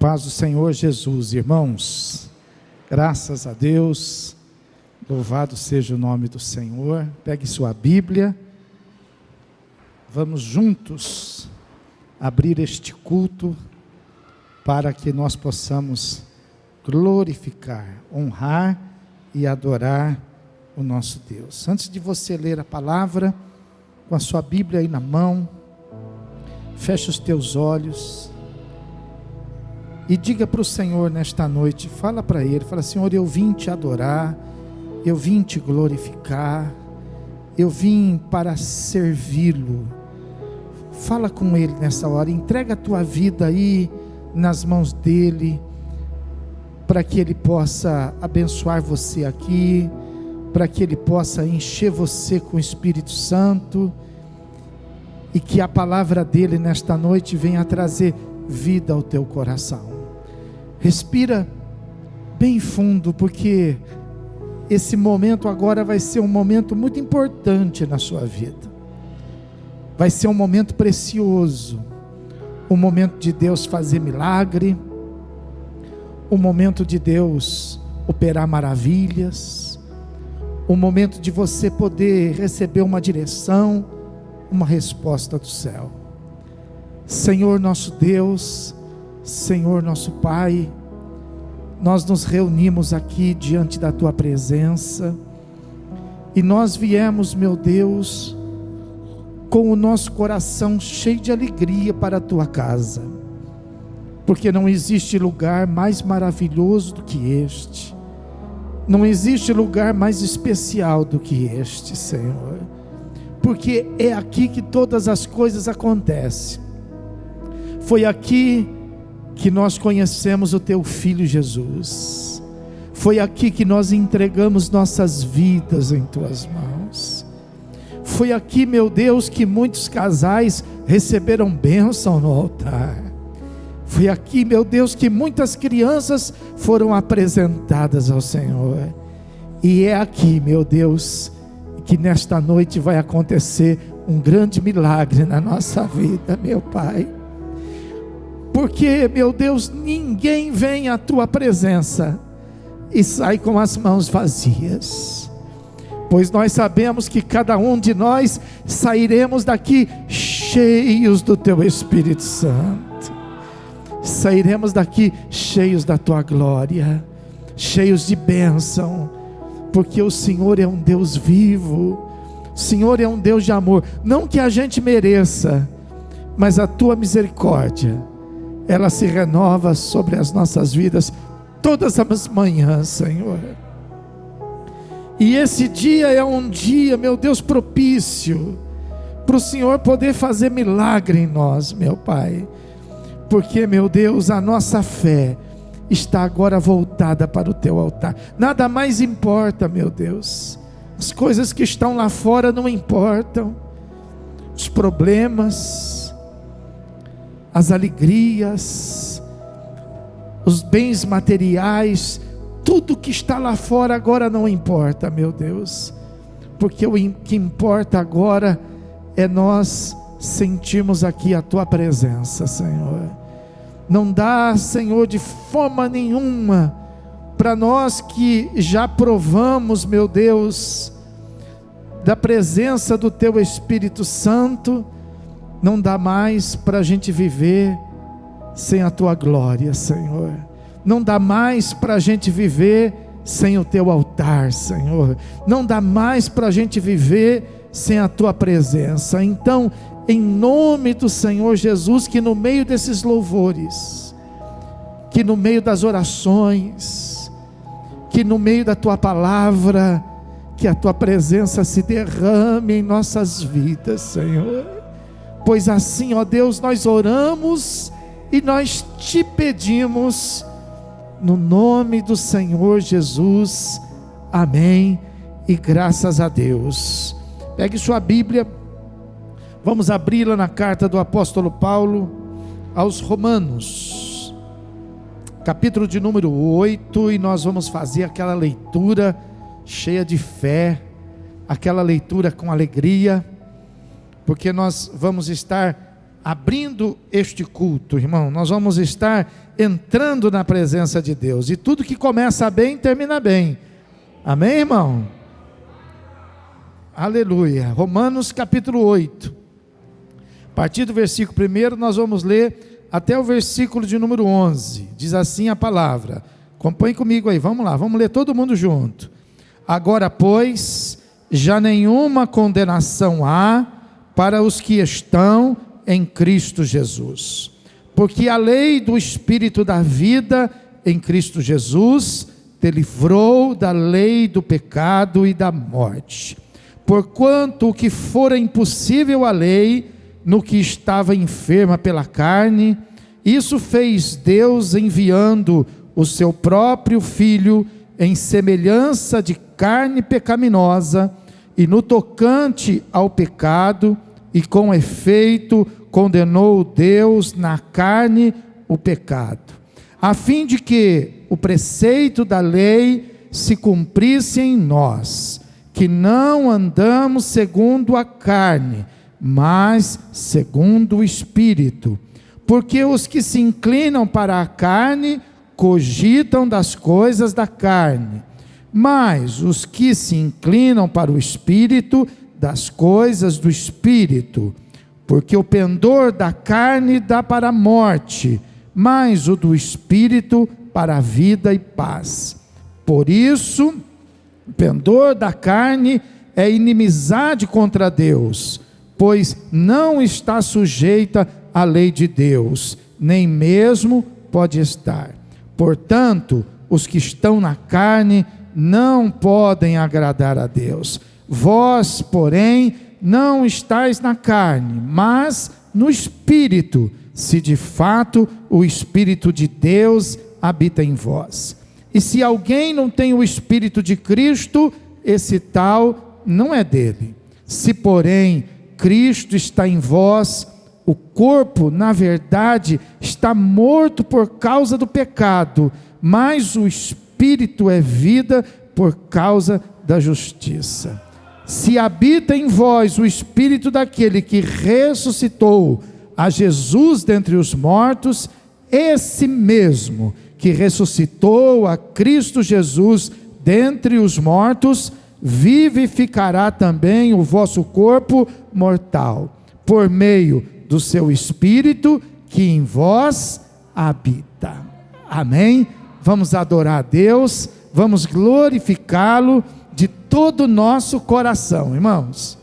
Paz do Senhor Jesus, irmãos, graças a Deus, louvado seja o nome do Senhor. Pegue sua Bíblia, vamos juntos abrir este culto, para que nós possamos glorificar, honrar e adorar o nosso Deus. Antes de você ler a palavra, com a sua Bíblia aí na mão, feche os teus olhos, e diga para o Senhor nesta noite, fala para Ele, fala: Senhor, eu vim te adorar, eu vim te glorificar, eu vim para servi-lo. Fala com Ele nessa hora, entrega a tua vida aí nas mãos dEle, para que Ele possa abençoar você aqui, para que Ele possa encher você com o Espírito Santo, e que a palavra dEle nesta noite venha trazer vida ao teu coração. Respira bem fundo, porque esse momento agora vai ser um momento muito importante na sua vida, vai ser um momento precioso, um momento de Deus fazer milagre, um momento de Deus operar maravilhas, um momento de você poder receber uma direção, uma resposta do céu. Senhor nosso Deus, Senhor nosso Pai, nós nos reunimos aqui diante da Tua presença, e nós viemos, meu Deus, com o nosso coração cheio de alegria para a Tua casa, porque não existe lugar mais maravilhoso do que este, não existe lugar mais especial do que este, Senhor, porque é aqui que todas as coisas acontecem. Foi aqui que nós conhecemos o Teu Filho Jesus, foi aqui que nós entregamos nossas vidas em Tuas mãos, foi aqui, meu Deus, que muitos casais receberam bênção no altar, foi aqui, meu Deus, que muitas crianças foram apresentadas ao Senhor, e é aqui, meu Deus, que nesta noite vai acontecer um grande milagre na nossa vida, meu Pai, porque, meu Deus, ninguém vem à Tua presença e sai com as mãos vazias, pois nós sabemos que cada um de nós sairemos daqui cheios do Teu Espírito Santo, sairemos daqui cheios da Tua glória, cheios de bênção, porque o Senhor é um Deus vivo, o Senhor é um Deus de amor, não que a gente mereça, mas a Tua misericórdia, ela se renova sobre as nossas vidas todas as manhãs, Senhor. E esse dia é um dia, meu Deus, propício para o Senhor poder fazer milagre em nós, meu Pai, porque, meu Deus, a nossa fé está agora voltada para o Teu altar. Nada mais importa, meu Deus, as coisas que estão lá fora não importam, os problemas, as alegrias, os bens materiais, tudo que está lá fora agora não importa, meu Deus, porque o que importa agora é nós sentirmos aqui a Tua presença, Senhor. Não dá, Senhor, de forma nenhuma, para nós que já provamos, meu Deus, da presença do Teu Espírito Santo, não dá mais para a gente viver sem a Tua glória, Senhor. Não dá mais para a gente viver sem o Teu altar, Senhor. Não dá mais para a gente viver sem a Tua presença. Então, em nome do Senhor Jesus, que no meio desses louvores, que no meio das orações, que no meio da Tua palavra, que a Tua presença se derrame em nossas vidas, Senhor. Pois assim, ó Deus, nós oramos e nós Te pedimos, no nome do Senhor Jesus, amém, e graças a Deus. Pegue sua Bíblia, vamos abri-la na carta do apóstolo Paulo aos Romanos, capítulo de número 8, e nós vamos fazer aquela leitura cheia de fé, aquela leitura com alegria, porque nós vamos estar abrindo este culto, irmão, nós vamos estar entrando na presença de Deus, e tudo que começa bem, termina bem, amém, irmão? Aleluia. Romanos capítulo 8, a partir do versículo 1, nós vamos ler até o versículo de número 11, diz assim a palavra, acompanhe comigo aí, vamos lá, vamos ler todo mundo junto. Agora, pois, já nenhuma condenação há para os que estão em Cristo Jesus, porque a lei do Espírito da vida em Cristo Jesus te livrou da lei do pecado e da morte, porquanto o que fora impossível à lei, no que estava enferma pela carne, isso fez Deus enviando o seu próprio Filho em semelhança de carne pecaminosa, e no tocante ao pecado, e com efeito condenou Deus na carne o pecado, a fim de que o preceito da lei se cumprisse em nós, que não andamos segundo a carne, mas segundo o Espírito, porque os que se inclinam para a carne cogitam das coisas da carne, mas os que se inclinam para o Espírito, das coisas do Espírito, porque o pendor da carne dá para a morte, mas o do Espírito para a vida e paz. Por isso, o pendor da carne é inimizade contra Deus, pois não está sujeita à lei de Deus, nem mesmo pode estar. Portanto, os que estão na carne não podem agradar a Deus. Vós, porém, não estáis na carne, mas no Espírito, se de fato o Espírito de Deus habita em vós. E se alguém não tem o Espírito de Cristo, esse tal não é dele. Se, porém, Cristo está em vós, o corpo, na verdade, está morto por causa do pecado, mas o Espírito é vida por causa da justiça. Se habita em vós o Espírito daquele que ressuscitou a Jesus dentre os mortos, esse mesmo que ressuscitou a Cristo Jesus dentre os mortos, vivificará também o vosso corpo mortal, por meio do seu Espírito que em vós habita. Amém? Vamos adorar a Deus, vamos glorificá-lo de todo o nosso coração, irmãos.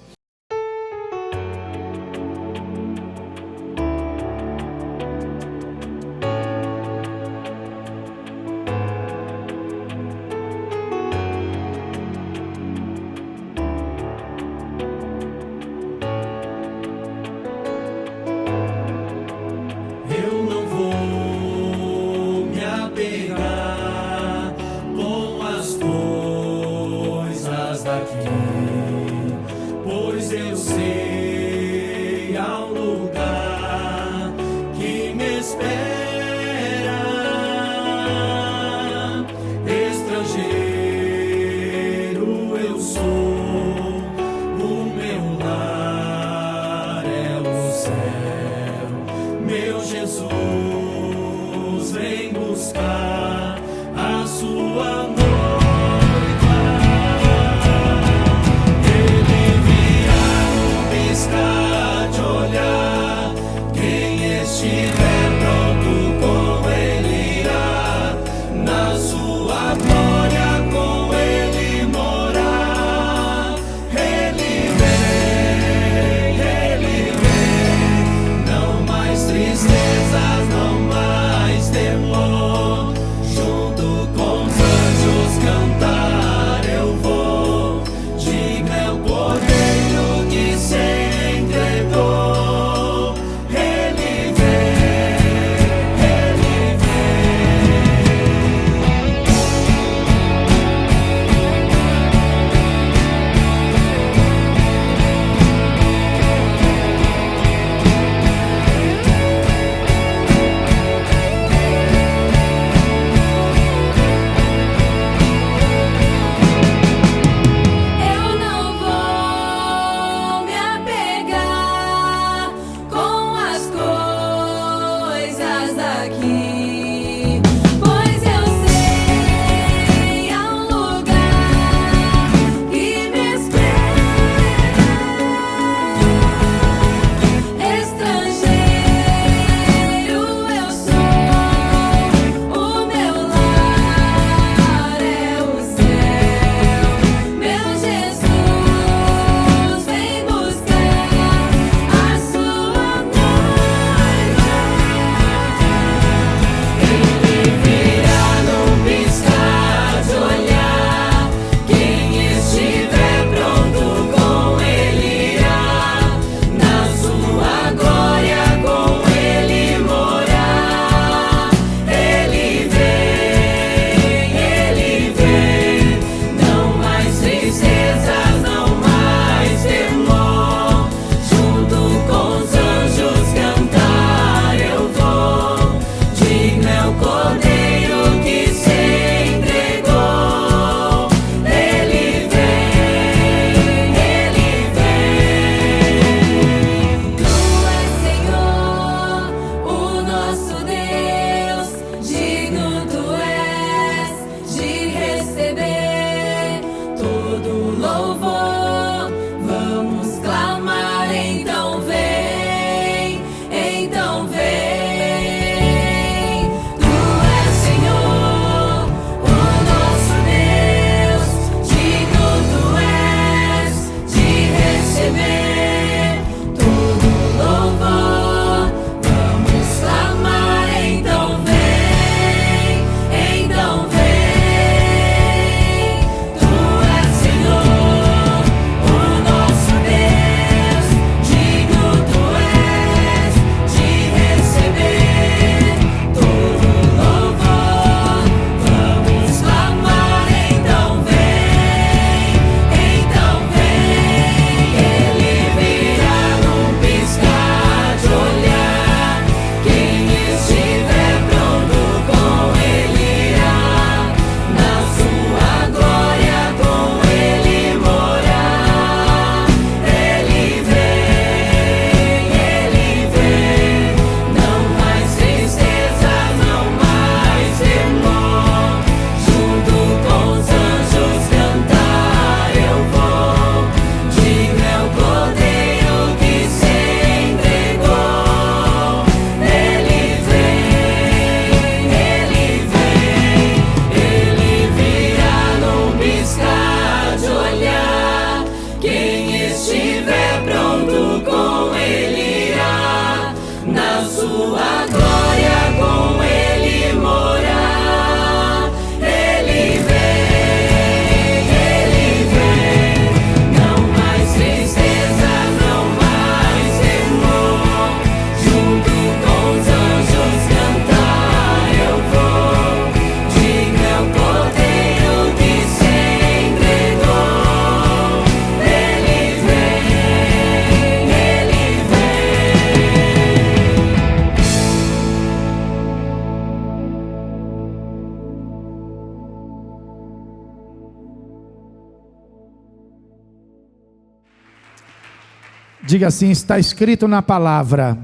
Diga assim: está escrito na palavra,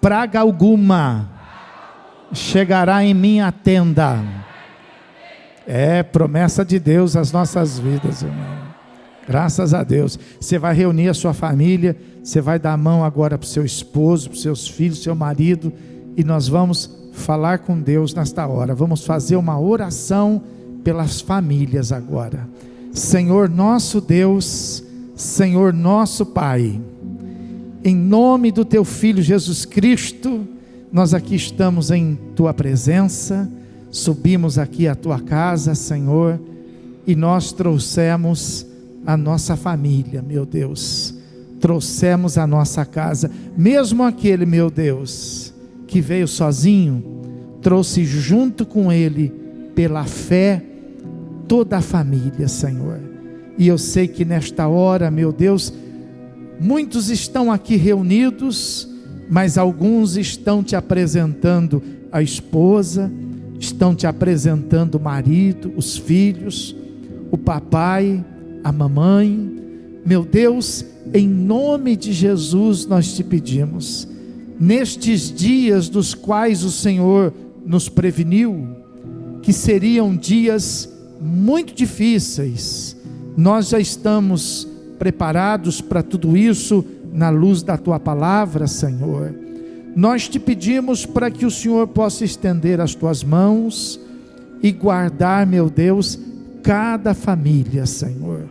praga alguma chegará em minha tenda. É promessa de Deus às nossas vidas, irmão. Graças a Deus. Você vai reunir a sua família, você vai dar a mão agora para o seu esposo, para os seus filhos, seu marido, e nós vamos falar com Deus nesta hora. Vamos fazer uma oração pelas famílias agora. Senhor nosso Deus, Senhor nosso Pai, em nome do Teu Filho Jesus Cristo, nós aqui estamos em Tua presença, subimos aqui à Tua casa, Senhor, e nós trouxemos a nossa família, meu Deus, trouxemos a nossa casa, mesmo aquele, meu Deus, que veio sozinho, trouxe junto com ele, pela fé, toda a família, Senhor. E eu sei que nesta hora, meu Deus, muitos estão aqui reunidos, mas alguns estão te apresentando a esposa, estão te apresentando o marido, os filhos, o papai, a mamãe. Meu Deus, em nome de Jesus nós te pedimos, nestes dias dos quais o Senhor nos preveniu, que seriam dias muito difíceis, nós já estamos preparados para tudo isso, na luz da Tua palavra, Senhor. Nós te pedimos para que o Senhor possa estender as Tuas mãos e guardar, meu Deus, cada família, Senhor.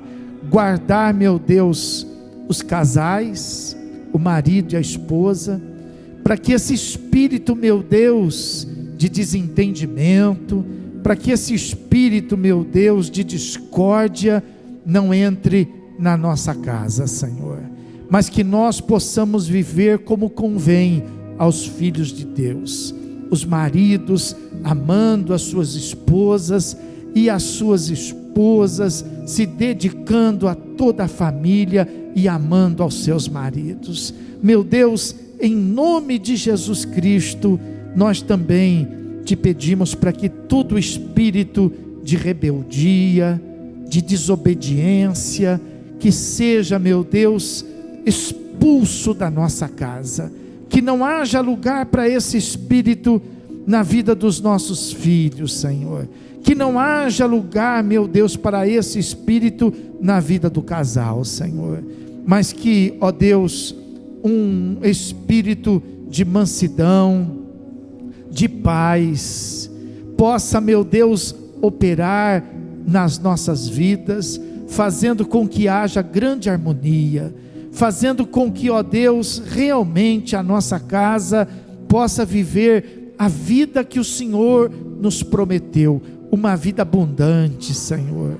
Guardar, meu Deus, os casais, o marido e a esposa, para que esse espírito, meu Deus, de desentendimento, para que esse espírito, meu Deus, de discórdia não entre na nossa casa, Senhor, mas que nós possamos viver como convém aos filhos de Deus, os maridos amando as suas esposas e as suas esposas se dedicando a toda a família e amando aos seus maridos. Meu Deus, em nome de Jesus Cristo, nós também te pedimos para que todo espírito de rebeldia, de desobediência, que seja, meu Deus, expulso da nossa casa, que não haja lugar para esse espírito na vida dos nossos filhos, Senhor, que não haja lugar, meu Deus, para esse espírito na vida do casal, Senhor, mas que, ó Deus, um espírito de mansidão, de paz, possa, meu Deus, operar nas nossas vidas, fazendo com que haja grande harmonia, fazendo com que, ó Deus, realmente a nossa casa possa viver a vida que o Senhor nos prometeu, uma vida abundante, Senhor,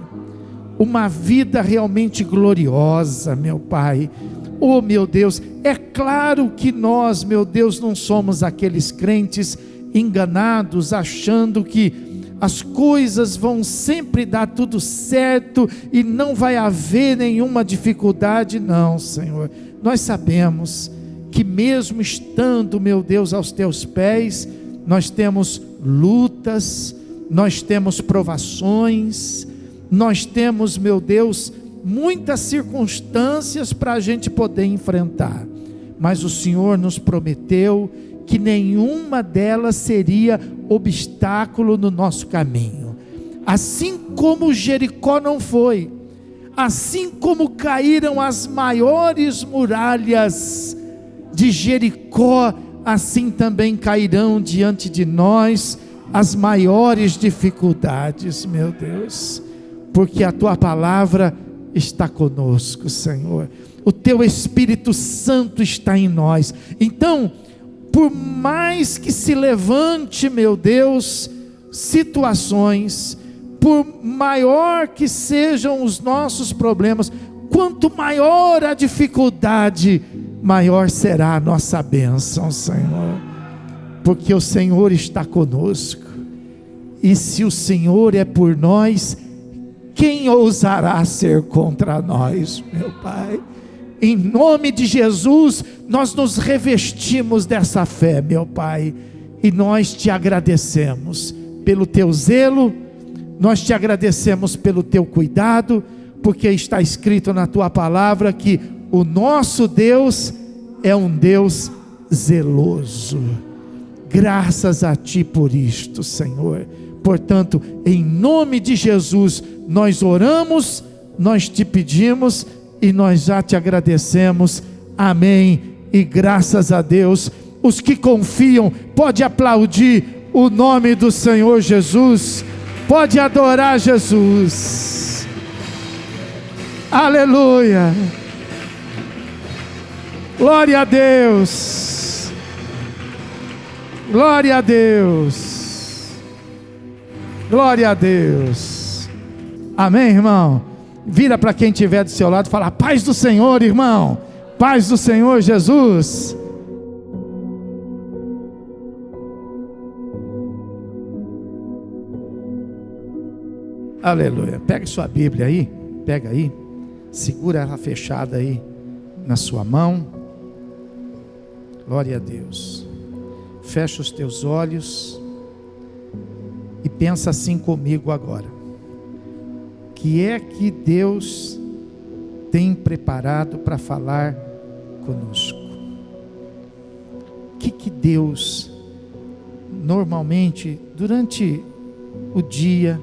uma vida realmente gloriosa, meu Pai. Oh, meu Deus, é claro que nós, meu Deus, não somos aqueles crentes enganados, achando que as coisas vão sempre dar tudo certo e não vai haver nenhuma dificuldade. Não, Senhor, nós sabemos que mesmo estando, meu Deus, aos Teus pés, nós temos lutas, nós temos provações, nós temos, meu Deus, muitas circunstâncias para a gente poder enfrentar, mas o Senhor nos prometeu que nenhuma delas seria obstáculo no nosso caminho. Assim como Jericó não foi, assim como caíram as maiores muralhas de Jericó, assim também cairão diante de nós as maiores dificuldades, meu Deus, porque a Tua palavra está conosco, Senhor, o Teu Espírito Santo está em nós. Então, por mais que se levante, meu Deus, situações, por maior que sejam os nossos problemas, quanto maior a dificuldade, maior será a nossa bênção, Senhor, porque o Senhor está conosco, e se o Senhor é por nós, quem ousará ser contra nós, meu Pai? Em nome de Jesus, nós nos revestimos dessa fé, meu Pai, e nós te agradecemos pelo Teu zelo, nós te agradecemos pelo Teu cuidado, porque está escrito na Tua palavra que o nosso Deus é um Deus zeloso. Graças a Ti por isto, Senhor. Portanto, em nome de Jesus, nós oramos, nós te pedimos e nós já te agradecemos. Amém. E graças a Deus. Os que confiam, pode aplaudir o nome do Senhor Jesus. Pode adorar Jesus. Aleluia. Glória a Deus. Glória a Deus. Glória a Deus. Amém, irmão? Vira para quem estiver do seu lado e fala: paz do Senhor, irmão. Paz do Senhor Jesus. Aleluia. Pega sua Bíblia aí. Pega aí. Segura ela fechada aí na sua mão. Glória a Deus. Fecha os teus olhos e pensa assim comigo agora: o que é que Deus tem preparado para falar conosco? O que Deus normalmente durante o dia,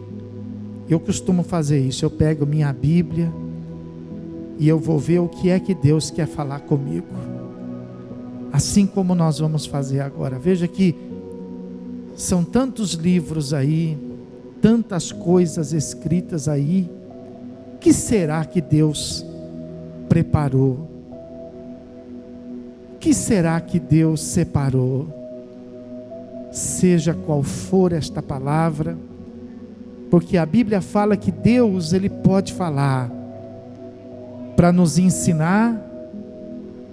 eu costumo fazer isso, eu pego minha Bíblia e eu vou ver o que é que Deus quer falar comigo, assim como nós vamos fazer agora. Veja que são tantos livros aí, tantas coisas escritas aí. O que será que Deus preparou? O que será que Deus separou? Seja qual for esta palavra, porque a Bíblia fala que Deus, Ele pode falar para nos ensinar,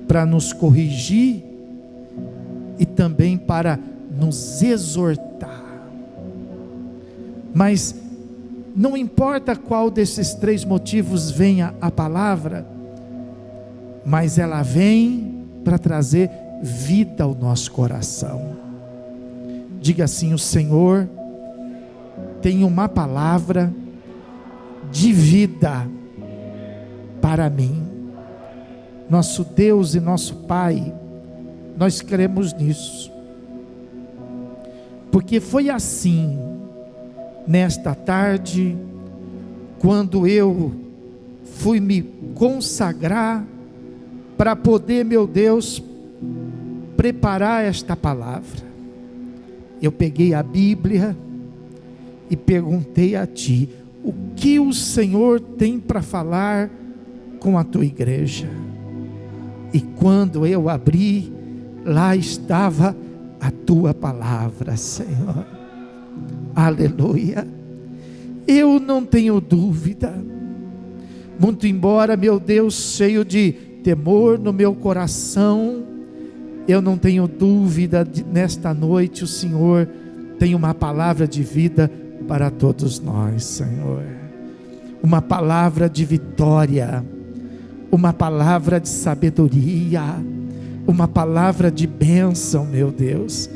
para nos corrigir e também para nos exortar. Mas não importa qual desses três motivos venha a palavra, mas ela vem para trazer vida ao nosso coração. Diga assim: o Senhor tem uma palavra de vida para mim. Nosso Deus e nosso Pai, nós cremos nisso, porque foi assim, nesta tarde, quando eu fui me consagrar, para poder, meu Deus, preparar esta palavra. Eu peguei a Bíblia e perguntei a Ti: o que o Senhor tem para falar com a Tua igreja? E quando eu abri, lá estava a Tua palavra, Senhor. Aleluia. Eu não tenho dúvida, muito embora, meu Deus, cheio de temor no meu coração, eu não tenho dúvida nesta noite o Senhor tem uma palavra de vida para todos nós, Senhor. Uma palavra de vitória, uma palavra de sabedoria, uma palavra de bênção, meu Deus.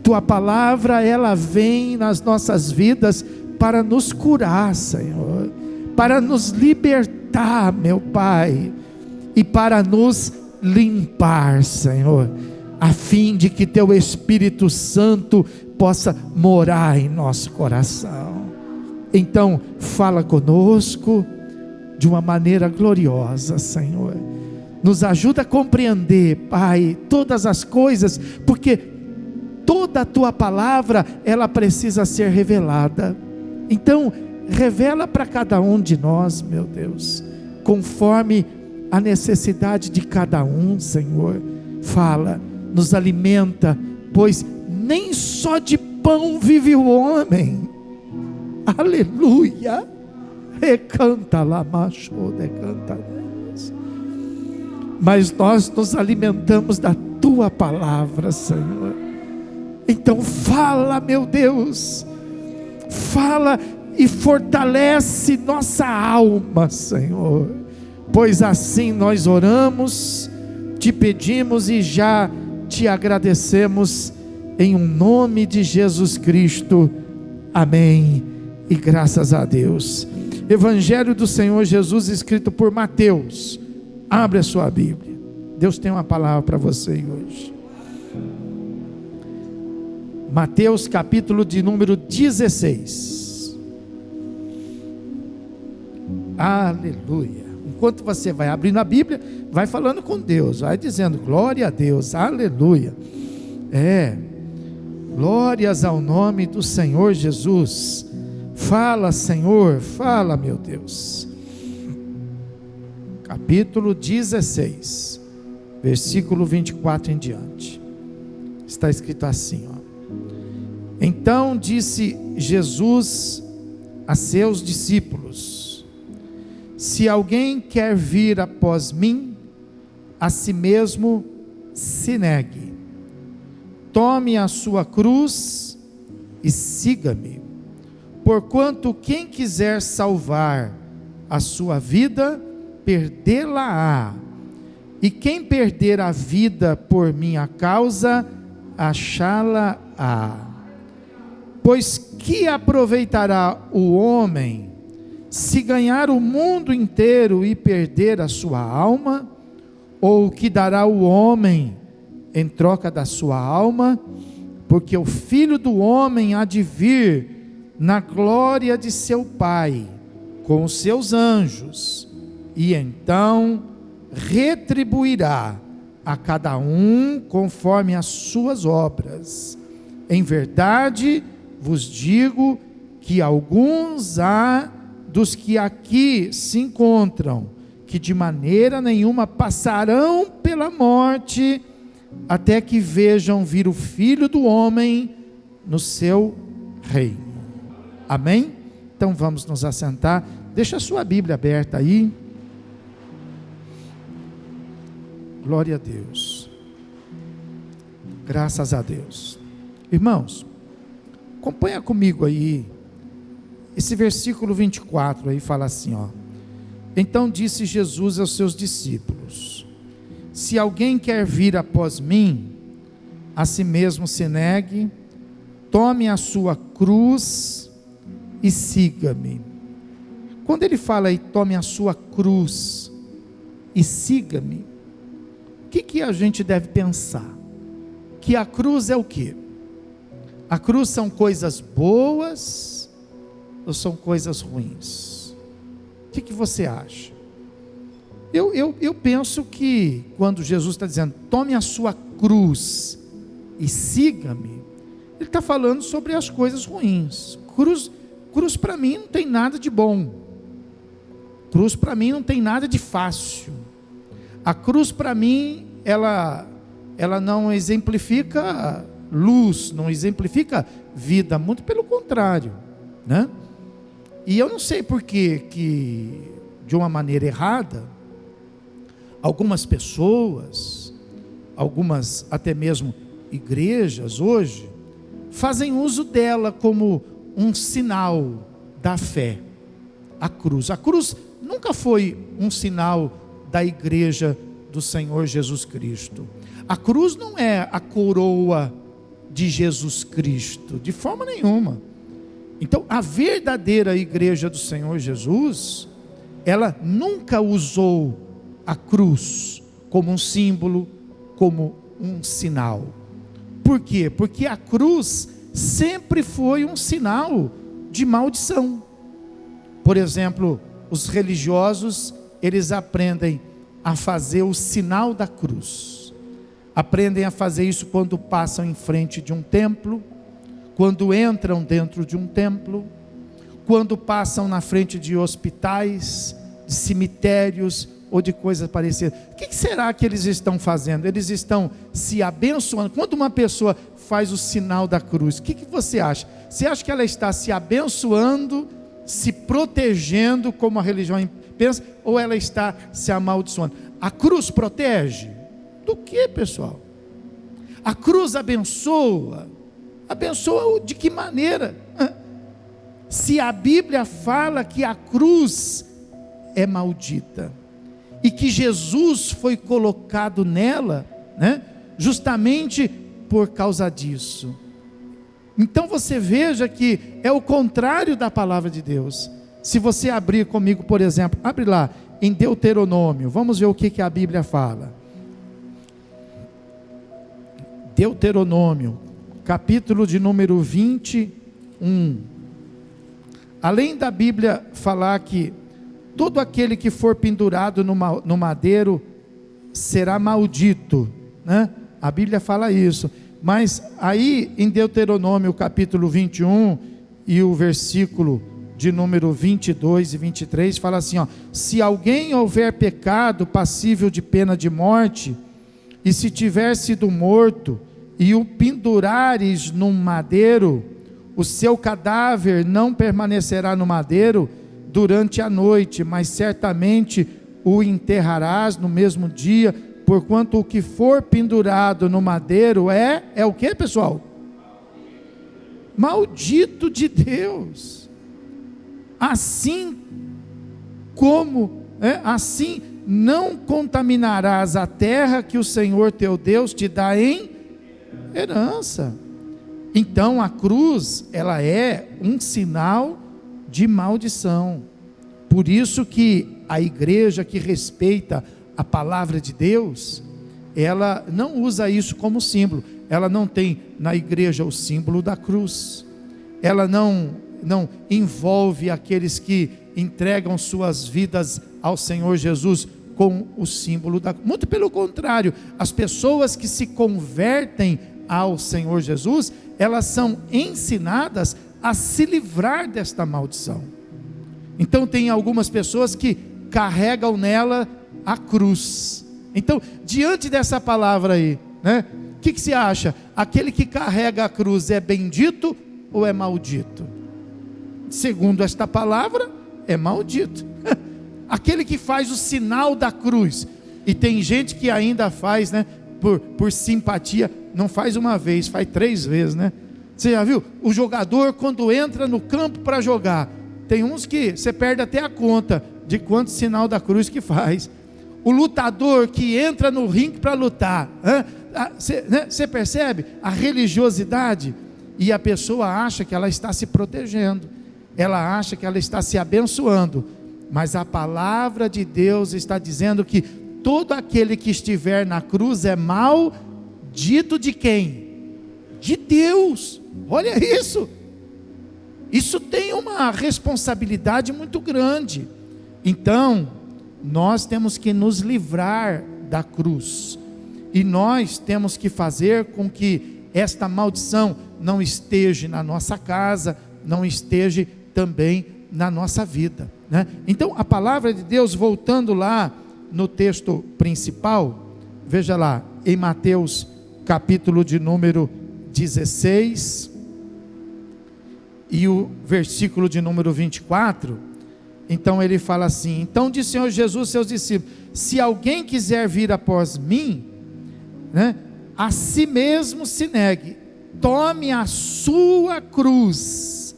Tua palavra, ela vem nas nossas vidas para nos curar, Senhor, para nos libertar, meu Pai, e para nos limpar, Senhor, a fim de que Teu Espírito Santo possa morar em nosso coração. Então, fala conosco de uma maneira gloriosa, Senhor. Nos ajuda a compreender, Pai, todas as coisas, porque toda a Tua palavra, ela precisa ser revelada. Então, revela para cada um de nós, meu Deus, conforme a necessidade de cada um, Senhor. Fala, nos alimenta, pois nem só de pão vive o homem. Aleluia. Recanta lá, macho, decanta. Mas nós nos alimentamos da Tua palavra, Senhor. Então fala, meu Deus, fala e fortalece nossa alma, Senhor, pois assim nós oramos, te pedimos e já te agradecemos, em um nome de Jesus Cristo, amém, e graças a Deus. Evangelho do Senhor Jesus, escrito por Mateus, Abre a sua Bíblia. Deus tem uma palavra para você hoje. Mateus capítulo de número 16. Aleluia. Enquanto você vai abrindo a Bíblia, vai falando com Deus, vai dizendo glória a Deus, aleluia. Glórias ao nome do Senhor Jesus. Fala, Senhor, fala, meu Deus. Capítulo 16, versículo 24 em diante. Está escrito assim, ó. Então disse Jesus a seus discípulos: se alguém quer vir após mim, a si mesmo se negue. Tome a sua cruz e siga-me. Porquanto quem quiser salvar a sua vida, perdê-la-á. E quem perder a vida por minha causa, achá-la-á. Pois que aproveitará o homem se ganhar o mundo inteiro e perder a sua alma? Ou o que dará o homem em troca da sua alma? Porque o Filho do Homem há de vir na glória de seu Pai, com os seus anjos, e então retribuirá a cada um conforme as suas obras. Em verdade vos digo que alguns há dos que aqui se encontram, que de maneira nenhuma passarão pela morte, até que vejam vir o Filho do Homem no seu reino. Amém? Então vamos nos assentar. Deixa a sua Bíblia aberta aí. Glória a Deus. Graças a Deus. Irmãos, acompanha comigo aí. Esse versículo 24 aí fala assim, ó. Então disse Jesus aos seus discípulos: se alguém quer vir após mim, a si mesmo se negue, tome a sua cruz e siga-me. Quando ele fala aí, tome a sua cruz e siga-me, o que a gente deve pensar? Que a cruz é o quê? A cruz são coisas boas ou são coisas ruins? O que você acha? Eu penso que quando Jesus está dizendo, tome a sua cruz e siga-me, ele está falando sobre as coisas ruins. Cruz para mim não tem nada de bom. Cruz para mim não tem nada de fácil. A cruz para mim, ela não exemplifica luz, não exemplifica vida, muito pelo contrário, né? E eu não sei por que de uma maneira errada, algumas pessoas, algumas até mesmo igrejas hoje, fazem uso dela como um sinal da fé. A cruz nunca foi um sinal da igreja do Senhor Jesus Cristo. A cruz não é a coroa de Jesus Cristo, de forma nenhuma. Então, a verdadeira igreja do Senhor Jesus, ela nunca usou a cruz como um símbolo, como um sinal. Por quê? Porque a cruz sempre foi um sinal de maldição. Por exemplo, os religiosos, eles aprendem a fazer o sinal da cruz. Aprendem a fazer isso quando passam em frente de um templo, quando entram dentro de um templo, quando passam na frente de hospitais, de cemitérios ou de coisas parecidas. O que será que eles estão fazendo? Eles estão se abençoando. Quando uma pessoa faz o sinal da cruz, o que você acha? Você acha que ela está se abençoando, se protegendo, como a religião pensa, ou ela está se amaldiçoando? A cruz protege? Do que, pessoal? A cruz abençoa? Abençoa de que maneira? Se a Bíblia fala que a cruz é maldita, e que Jesus foi colocado nela, né, justamente por causa disso. Então você veja que é o contrário da palavra de Deus. Se você abrir comigo, por exemplo, abre lá, em Deuteronômio, vamos ver o que a Bíblia fala. Deuteronômio, capítulo de número 21. Além da Bíblia falar que todo aquele que for pendurado no madeiro será maldito, né? A Bíblia fala isso, mas aí em Deuteronômio capítulo 21 e o versículo de número 22 e 23 fala assim, ó: se alguém houver pecado passível de pena de morte, e se tiver sido morto, e o pendurares num madeiro, o seu cadáver não permanecerá no madeiro durante a noite, mas certamente o enterrarás no mesmo dia, porquanto o que for pendurado no madeiro é o que, pessoal? Maldito de Deus. Assim assim não contaminarás a terra que o Senhor teu Deus te dá em herança. Então a cruz, ela é um sinal de maldição. Por isso que a igreja que respeita a palavra de Deus, ela não usa isso como símbolo. Ela não tem na igreja o símbolo da cruz. Ela não envolve aqueles que entregam suas vidas ao Senhor Jesus com o símbolo da cruz. Muito pelo contrário, as pessoas que se convertem ao Senhor Jesus, elas são ensinadas a se livrar desta maldição. Então tem algumas pessoas que carregam nela a cruz. Então, diante dessa palavra aí, né? O que você acha? Aquele que carrega a cruz é bendito ou é maldito? Segundo esta palavra, é maldito. Aquele que faz o sinal da cruz, e tem gente que ainda faz, né? Por simpatia, não faz uma vez, faz 3 vezes, né? Você já viu? O jogador, quando entra no campo para jogar, tem uns que você perde até a conta de quanto sinal da cruz que faz. O lutador que entra no ringue para lutar, você percebe a religiosidade? E a pessoa acha que ela está se protegendo, ela acha que ela está se abençoando, mas a palavra de Deus está dizendo que todo aquele que estiver na cruz é maldito de quem? De Deus. Olha isso. Isso tem uma responsabilidade muito grande. Então, nós temos que nos livrar da cruz. E nós temos que fazer com que esta maldição não esteja na nossa casa, não esteja também na nossa vida, né? Então, a palavra de Deus, voltando lá no texto principal, veja lá, em Mateus capítulo de número 16, e o versículo de número 24, então ele fala assim: então disse o Senhor Jesus aos seus discípulos: se alguém quiser vir após mim, né, a si mesmo se negue, tome a sua cruz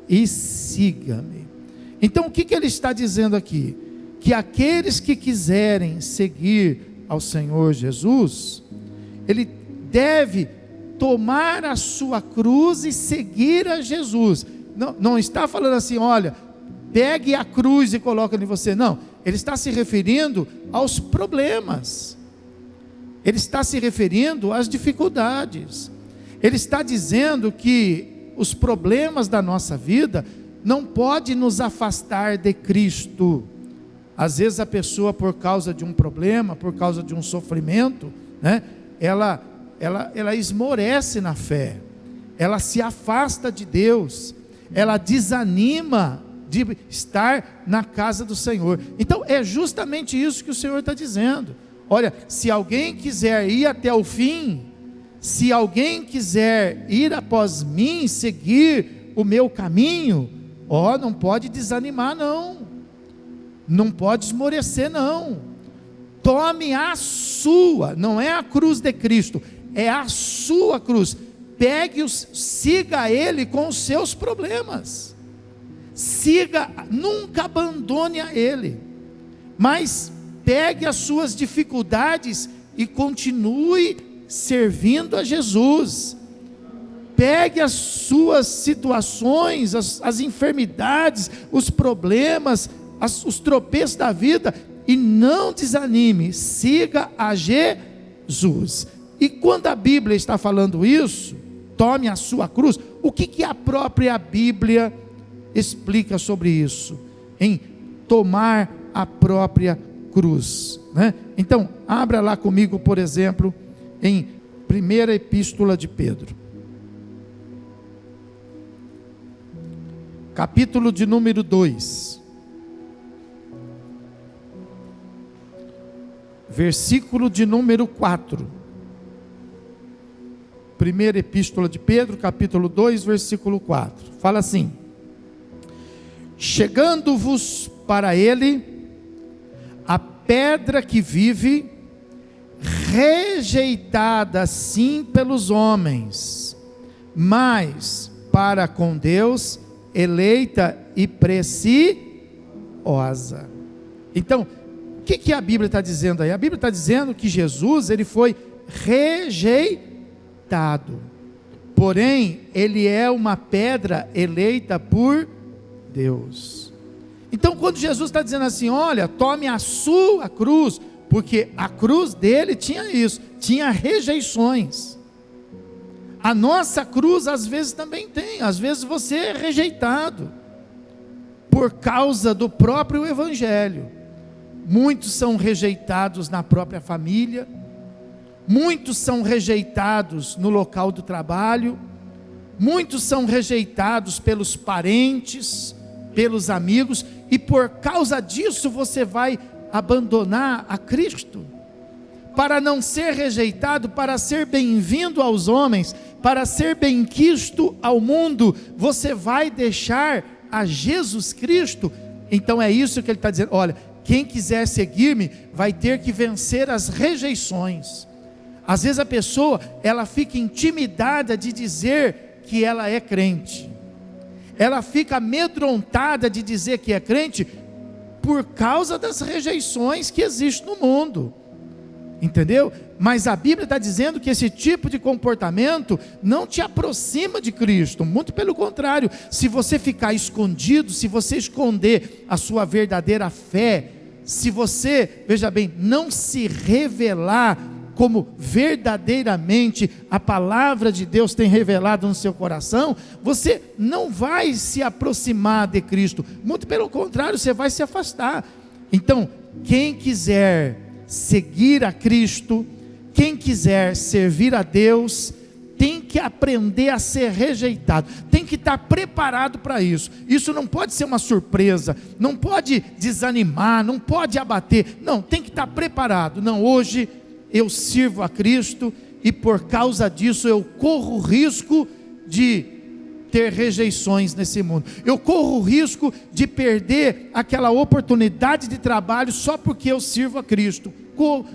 e siga-me. Então o que ele está dizendo aqui? Que aqueles que quiserem seguir ao Senhor Jesus, ele deve tomar a sua cruz e seguir a Jesus. Não está falando assim, olha, pegue a cruz e coloque em você. Não, ele está se referindo aos problemas. Ele está se referindo às dificuldades. Ele está dizendo que os problemas da nossa vida não podem nos afastar de Cristo. Às vezes a pessoa, por causa de um problema, por causa de um sofrimento, né, ela esmorece na fé, ela se afasta de Deus, ela desanima de estar na casa do Senhor. Então é justamente isso que o Senhor está dizendo. Olha, se alguém quiser ir até o fim, se alguém quiser ir após mim, seguir o meu caminho, não pode desanimar não pode esmorecer não. Tome a sua, não é a cruz de Cristo, é a sua cruz. Siga Ele com os seus problemas. Nunca abandone a Ele, mas pegue as suas dificuldades e continue servindo a Jesus. Pegue as suas situações, as enfermidades, os problemas, os tropeços da vida e não desanime, siga a Jesus. E quando a Bíblia está falando isso, tome a sua cruz, o que a própria Bíblia explica sobre isso? Em tomar a própria cruz, né? Então, abra lá comigo, por exemplo, em primeira epístola de Pedro, capítulo de número 2, versículo de número 4. Primeira epístola de Pedro, capítulo 2, versículo 4. Fala assim: chegando-vos para ele a pedra que vive, rejeitada sim pelos homens, mas para com Deus eleita e preciosa. Então, o que a Bíblia está dizendo aí? A Bíblia está dizendo que Jesus, ele foi rejeitado, porém, ele é uma pedra eleita por Deus. Então, quando Jesus está dizendo assim, olha, tome a sua cruz, porque a cruz dele tinha isso, tinha rejeições. A nossa cruz às vezes também tem, às vezes você é rejeitado, por causa do próprio Evangelho. Muitos são rejeitados na própria família, muitos são rejeitados no local do trabalho, muitos são rejeitados pelos parentes, pelos amigos, e por causa disso você vai abandonar a Cristo. Para não ser rejeitado, para ser bem-vindo aos homens, para ser bem-quisto ao mundo, você vai deixar a Jesus Cristo. Então é isso que ele está dizendo, olha, quem quiser seguir-me, vai ter que vencer as rejeições. Às vezes a pessoa, ela fica intimidada de dizer que ela é crente, ela fica amedrontada de dizer que é crente, por causa das rejeições que existem no mundo, entendeu? Mas a Bíblia está dizendo que esse tipo de comportamento não te aproxima de Cristo, muito pelo contrário. Se você ficar escondido, se você esconder a sua verdadeira fé, se você, veja bem, não se revelar como verdadeiramente a palavra de Deus tem revelado no seu coração, você não vai se aproximar de Cristo, muito pelo contrário, você vai se afastar. Então, quem quiser seguir a Cristo, quem quiser servir a Deus, tem que aprender a ser rejeitado, tem que estar preparado para isso. Isso não pode ser uma surpresa, não pode desanimar, não pode abater, não, tem que estar preparado. Não, hoje eu sirvo a Cristo e por causa disso eu corro o risco de ter rejeições nesse mundo, eu corro o risco de perder aquela oportunidade de trabalho só porque eu sirvo a Cristo.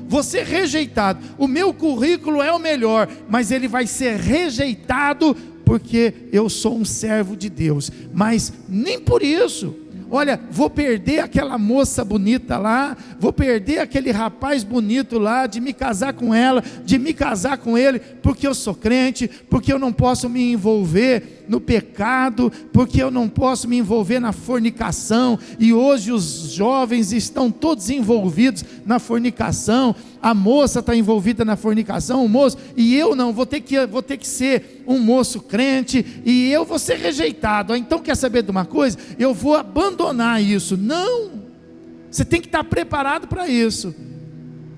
Vou ser rejeitado, o meu currículo é o melhor, mas ele vai ser rejeitado porque eu sou um servo de Deus. Mas nem por isso, olha, vou perder aquela moça bonita lá, vou perder aquele rapaz bonito lá, de me casar com ela, de me casar com ele, porque eu sou crente, porque eu não posso me envolver no pecado, porque eu não posso me envolver na fornicação, e hoje os jovens estão todos envolvidos na fornicação, a moça está envolvida na fornicação, o moço, e eu não, vou ter que ser um moço crente, e eu vou ser rejeitado. Então quer saber de uma coisa? Eu vou abandonar isso. Não, você tem que estar preparado para isso,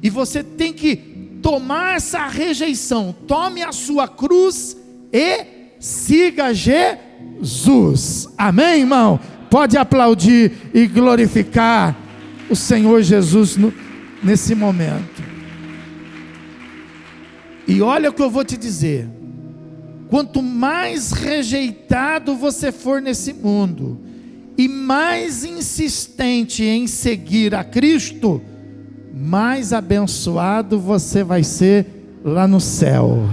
e você tem que tomar essa rejeição. Tome a sua cruz e siga Jesus. Amém, irmão? Pode aplaudir e glorificar o Senhor Jesus nesse momento. E olha o que eu vou te dizer: quanto mais rejeitado você for nesse mundo, e mais insistente em seguir a Cristo, mais abençoado você vai ser lá no céu.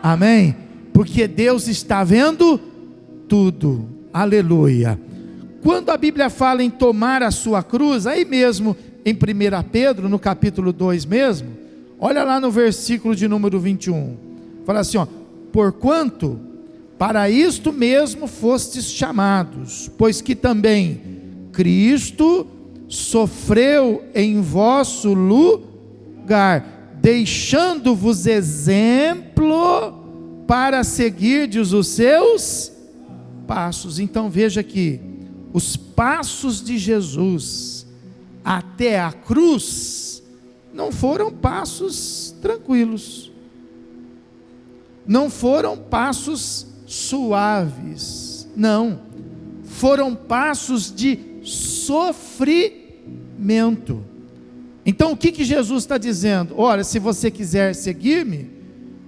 Amém? Porque Deus está vendo tudo. Aleluia. Quando a Bíblia fala em tomar a sua cruz, aí mesmo em 1 Pedro, no capítulo 2 mesmo, olha lá no versículo de número 21, fala assim, ó: porquanto para isto mesmo fostes chamados, pois que também Cristo sofreu em vosso lugar, deixando-vos exemplo para seguirdes os seus passos. Então veja que os passos de Jesus até a cruz não foram passos tranquilos, não foram passos suaves, não, foram passos de sofrimento. Então o que Jesus está dizendo? Olha, se você quiser seguir-me,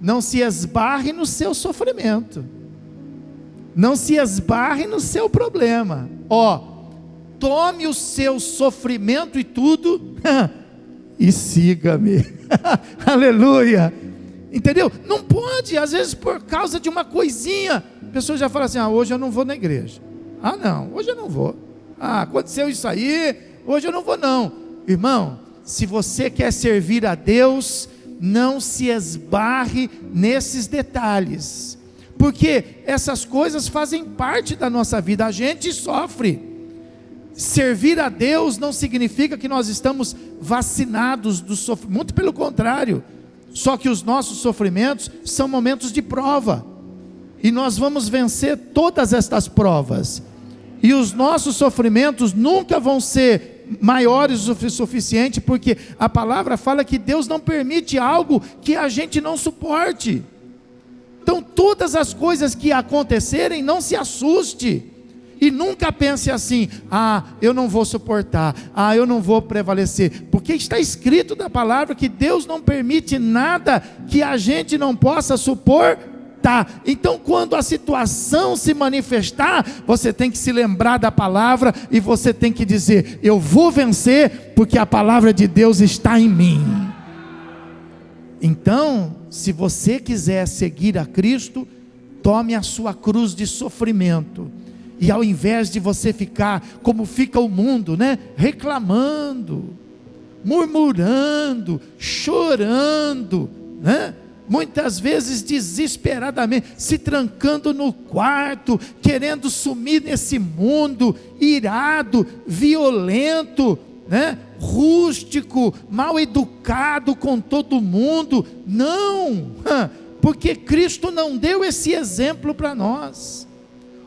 não se esbarre no seu sofrimento, não se esbarre no seu problema, tome o seu sofrimento e tudo, e siga-me, aleluia, entendeu? Não pode, às vezes por causa de uma coisinha, a pessoa já fala assim, hoje eu não vou na igreja, não, hoje eu não vou, aconteceu isso aí, hoje eu não vou não. Irmão, se você quer servir a Deus, não se esbarre nesses detalhes, porque essas coisas fazem parte da nossa vida, a gente sofre. Servir a Deus não significa que nós estamos vacinados do sofrimento, muito pelo contrário, só que os nossos sofrimentos são momentos de prova, e nós vamos vencer todas estas provas, e os nossos sofrimentos nunca vão ser maiores o suficiente, porque a palavra fala que Deus não permite algo que a gente não suporte. Então todas as coisas que acontecerem, não se assuste, e nunca pense assim, eu não vou suportar, eu não vou prevalecer, porque está escrito na palavra que Deus não permite nada que a gente não possa suportar. Então quando a situação se manifestar, você tem que se lembrar da palavra, e você tem que dizer, eu vou vencer, porque a palavra de Deus está em mim. Então, se você quiser seguir a Cristo, tome a sua cruz de sofrimento, e ao invés de você ficar como fica o mundo, reclamando, murmurando, chorando, muitas vezes desesperadamente, se trancando no quarto, querendo sumir nesse mundo, irado, violento, rústico, mal educado com todo mundo. Não, porque Cristo não deu esse exemplo para nós.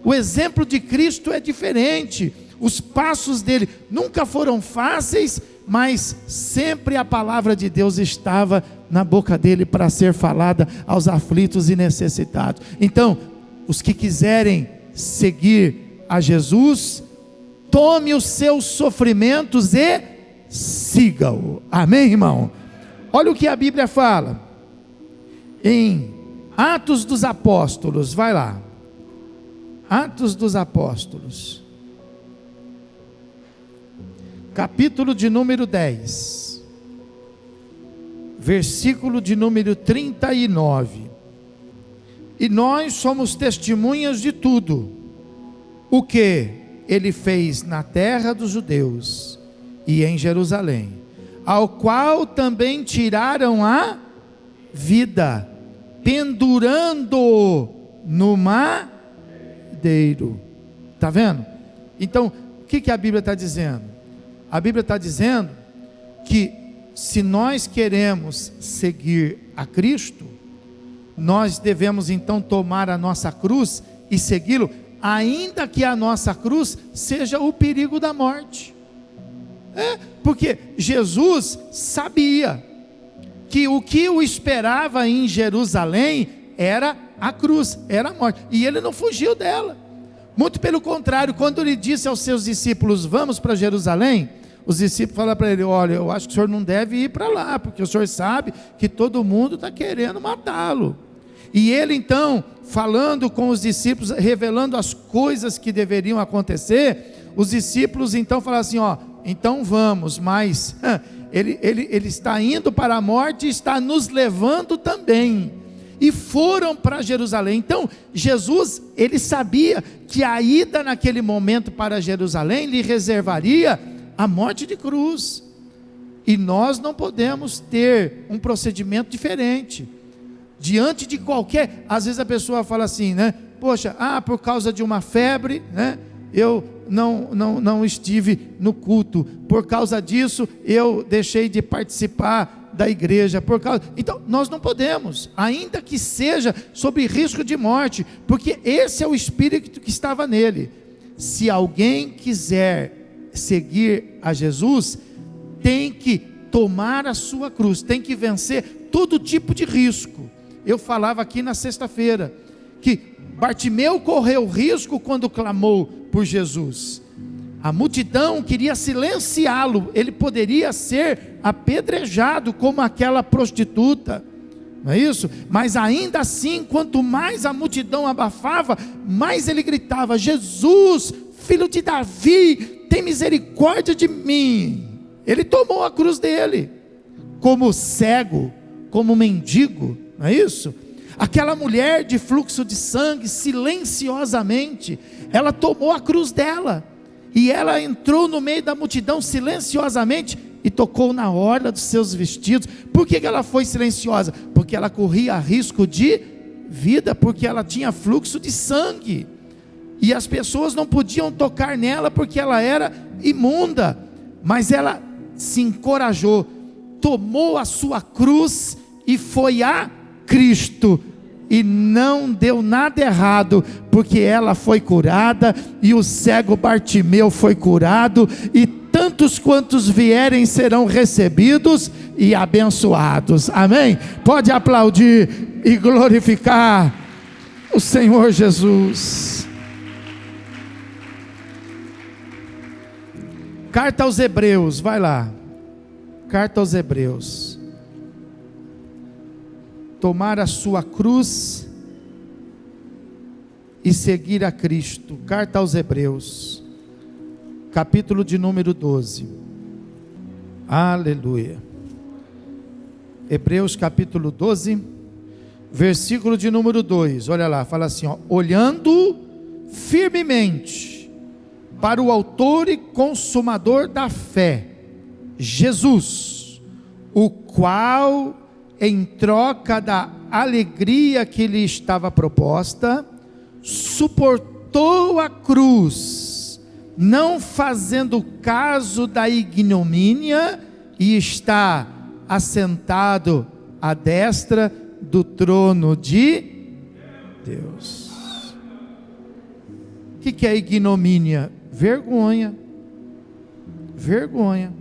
O exemplo de Cristo é diferente, os passos dele nunca foram fáceis, mas sempre a palavra de Deus estava na boca dele para ser falada aos aflitos e necessitados. Então, os que quiserem seguir a Jesus, tome os seus sofrimentos e siga-o. Amém, irmão? Olha o que a Bíblia fala em Atos dos Apóstolos, vai lá, Atos dos Apóstolos, capítulo de número 10, versículo de número 39, e nós somos testemunhas de tudo, o que ele fez na terra dos judeus, e em Jerusalém, ao qual também tiraram a vida, pendurando no madeiro. Está vendo? Então, o que a Bíblia está dizendo? A Bíblia está dizendo que se nós queremos seguir a Cristo, nós devemos então tomar a nossa cruz e segui-lo, ainda que a nossa cruz seja o perigo da morte. Porque Jesus sabia que o que o esperava em Jerusalém era a cruz, era a morte, e ele não fugiu dela. Muito pelo contrário, quando ele disse aos seus discípulos, vamos para Jerusalém, os discípulos falaram para ele, olha, eu acho que o senhor não deve ir para lá, porque o senhor sabe que todo mundo está querendo matá-lo. E ele então, falando com os discípulos, revelando as coisas que deveriam acontecer, os discípulos então falaram assim, então vamos, mas ele está indo para a morte e está nos levando também. E foram para Jerusalém. Então Jesus, ele sabia que a ida naquele momento para Jerusalém lhe reservaria a morte de cruz, e nós não podemos ter um procedimento diferente, diante de qualquer, às vezes a pessoa fala assim, poxa, por causa de uma febre, eu não estive no culto, por causa disso eu deixei de participar da igreja, então nós não podemos, ainda que seja sob risco de morte, porque esse é o espírito que estava nele. Se alguém quiser seguir a Jesus, tem que tomar a sua cruz, tem que vencer todo tipo de risco. Eu falava aqui na sexta-feira, que Bartimeu correu risco quando clamou por Jesus. A multidão queria silenciá-lo, ele poderia ser apedrejado como aquela prostituta, não é isso? Mas ainda assim, quanto mais a multidão abafava, mais ele gritava: Jesus, filho de Davi, tem misericórdia de mim. Ele tomou a cruz dele, como cego, como mendigo, não é isso? Aquela mulher de fluxo de sangue, silenciosamente, ela tomou a cruz dela, e ela entrou no meio da multidão silenciosamente, e tocou na orla dos seus vestidos. Por que ela foi silenciosa? Porque ela corria risco de vida, porque ela tinha fluxo de sangue, e as pessoas não podiam tocar nela, porque ela era imunda, mas ela se encorajou, tomou a sua cruz, e foi a Cristo, e não deu nada errado, porque ela foi curada, e o cego Bartimeu foi curado, e tantos quantos vierem serão recebidos e abençoados, amém? Pode aplaudir e glorificar o Senhor Jesus. Carta aos Hebreus, vai lá, carta aos Hebreus. Tomar a sua cruz e seguir a Cristo. Carta aos Hebreus, capítulo de número 12. Aleluia. Hebreus capítulo 12, versículo de número 2. Olha lá, fala assim, ó: olhando firmemente para o autor e consumador da fé, Jesus, o qual, em troca da alegria que lhe estava proposta, suportou a cruz, não fazendo caso da ignomínia, e está assentado à destra do trono de Deus. O que é ignomínia? Vergonha. Vergonha.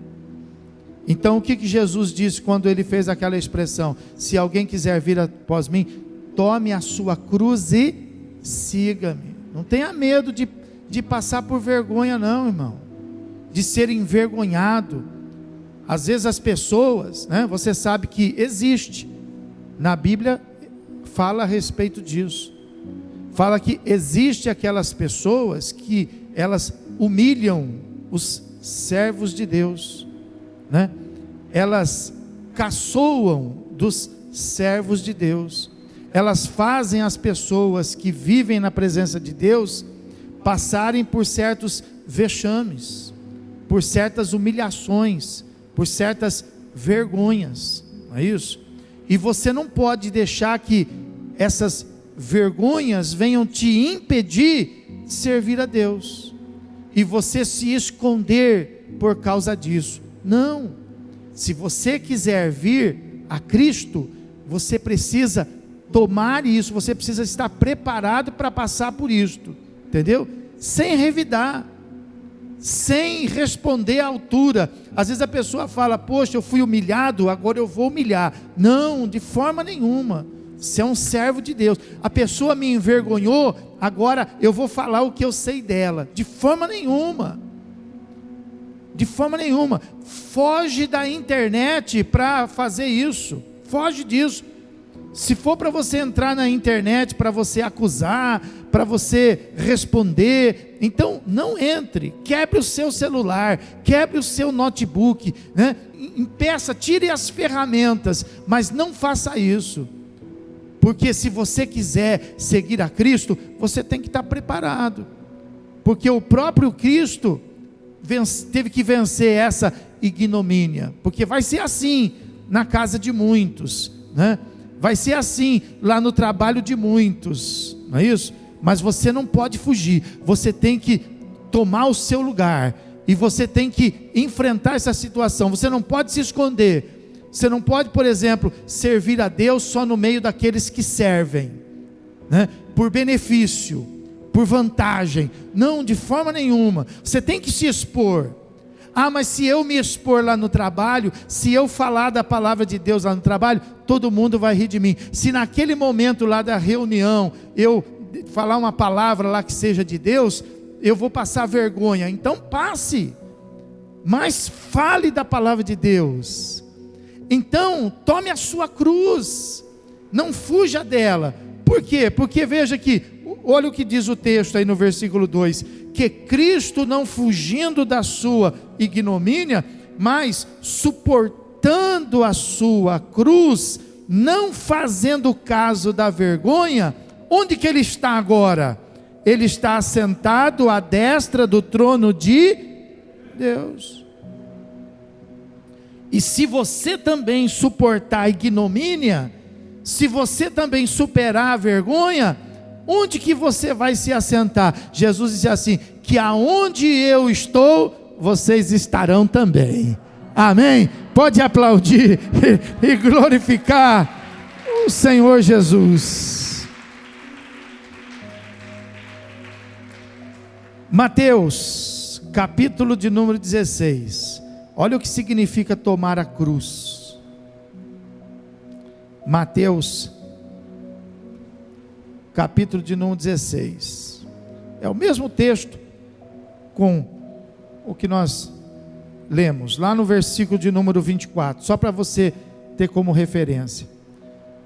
Então o que Jesus disse quando ele fez aquela expressão: se alguém quiser vir após mim, tome a sua cruz e siga-me. Não tenha medo de passar por vergonha não, irmão, de ser envergonhado. Às vezes as pessoas, né, você sabe que existe, na Bíblia fala a respeito disso, fala que existe aquelas pessoas que elas humilham os servos de Deus, né? Elas caçoam dos servos de Deus, elas fazem as pessoas que vivem na presença de Deus passarem por certos vexames, por certas humilhações, por certas vergonhas, não é isso? E você não pode deixar que essas vergonhas venham te impedir de servir a Deus, e você se esconder por causa disso. Não, se você quiser vir a Cristo, você precisa tomar isso, você precisa estar preparado para passar por isto, entendeu? Sem revidar, sem responder à altura. Às vezes a pessoa fala: poxa, eu fui humilhado, agora eu vou humilhar. Não, de forma nenhuma. Você é um servo de Deus. A pessoa me envergonhou, agora eu vou falar o que eu sei dela. De forma nenhuma. De forma nenhuma. Foge da internet para fazer isso. Foge disso. Se for para você entrar na internet, para você acusar, para você responder, então não entre. Quebre o seu celular, quebre o seu notebook, né? Impeça, tire as ferramentas, mas não faça isso. Porque se você quiser seguir a Cristo, você tem que estar preparado. Porque o próprio Cristo teve que vencer essa ignomínia, porque vai ser assim na casa de muitos, né? Vai ser assim lá no trabalho de muitos, não é isso? Mas você não pode fugir, você tem que tomar o seu lugar, e você tem que enfrentar essa situação. Você não pode se esconder. Você não pode, por exemplo, servir a Deus só no meio daqueles que servem, né? Por benefício, por vantagem. Não, de forma nenhuma. Você tem que se expor. Ah, mas se eu me expor lá no trabalho, se eu falar da palavra de Deus lá no trabalho, todo mundo vai rir de mim. Se naquele momento lá da reunião, eu falar uma palavra lá que seja de Deus, eu vou passar vergonha. Então passe, mas fale da palavra de Deus. Então tome a sua cruz, não fuja dela. Por quê? Porque veja que, olha o que diz o texto aí no versículo 2, que Cristo, não fugindo da sua ignomínia, mas suportando a sua cruz, não fazendo caso da vergonha. Onde que ele está agora? Ele está assentado à destra do trono de Deus. E se você também suportar a ignomínia, se você também superar a vergonha, onde que você vai se assentar? Jesus disse assim, que aonde eu estou, vocês estarão também. Amém? Pode aplaudir e glorificar o Senhor Jesus. Mateus, capítulo de número 16. Olha o que significa tomar a cruz. Mateus, capítulo de número 16. É o mesmo texto com o que nós lemos, lá no versículo de número 24, só para você ter como referência.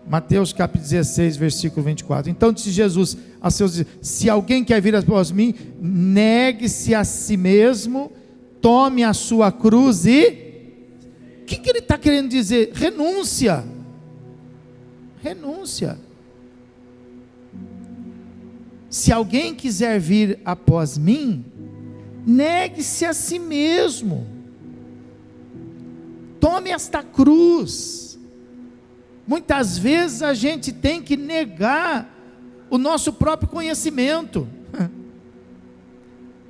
Mateus capítulo 16, versículo 24. Então disse Jesus a seus discípulos: se alguém quer vir após mim, negue-se a si mesmo, tome a sua cruz e... O que ele está querendo dizer? Renúncia. Renúncia. Se alguém quiser vir após mim, negue-se a si mesmo, tome esta cruz. Muitas vezes a gente tem que negar o nosso próprio conhecimento,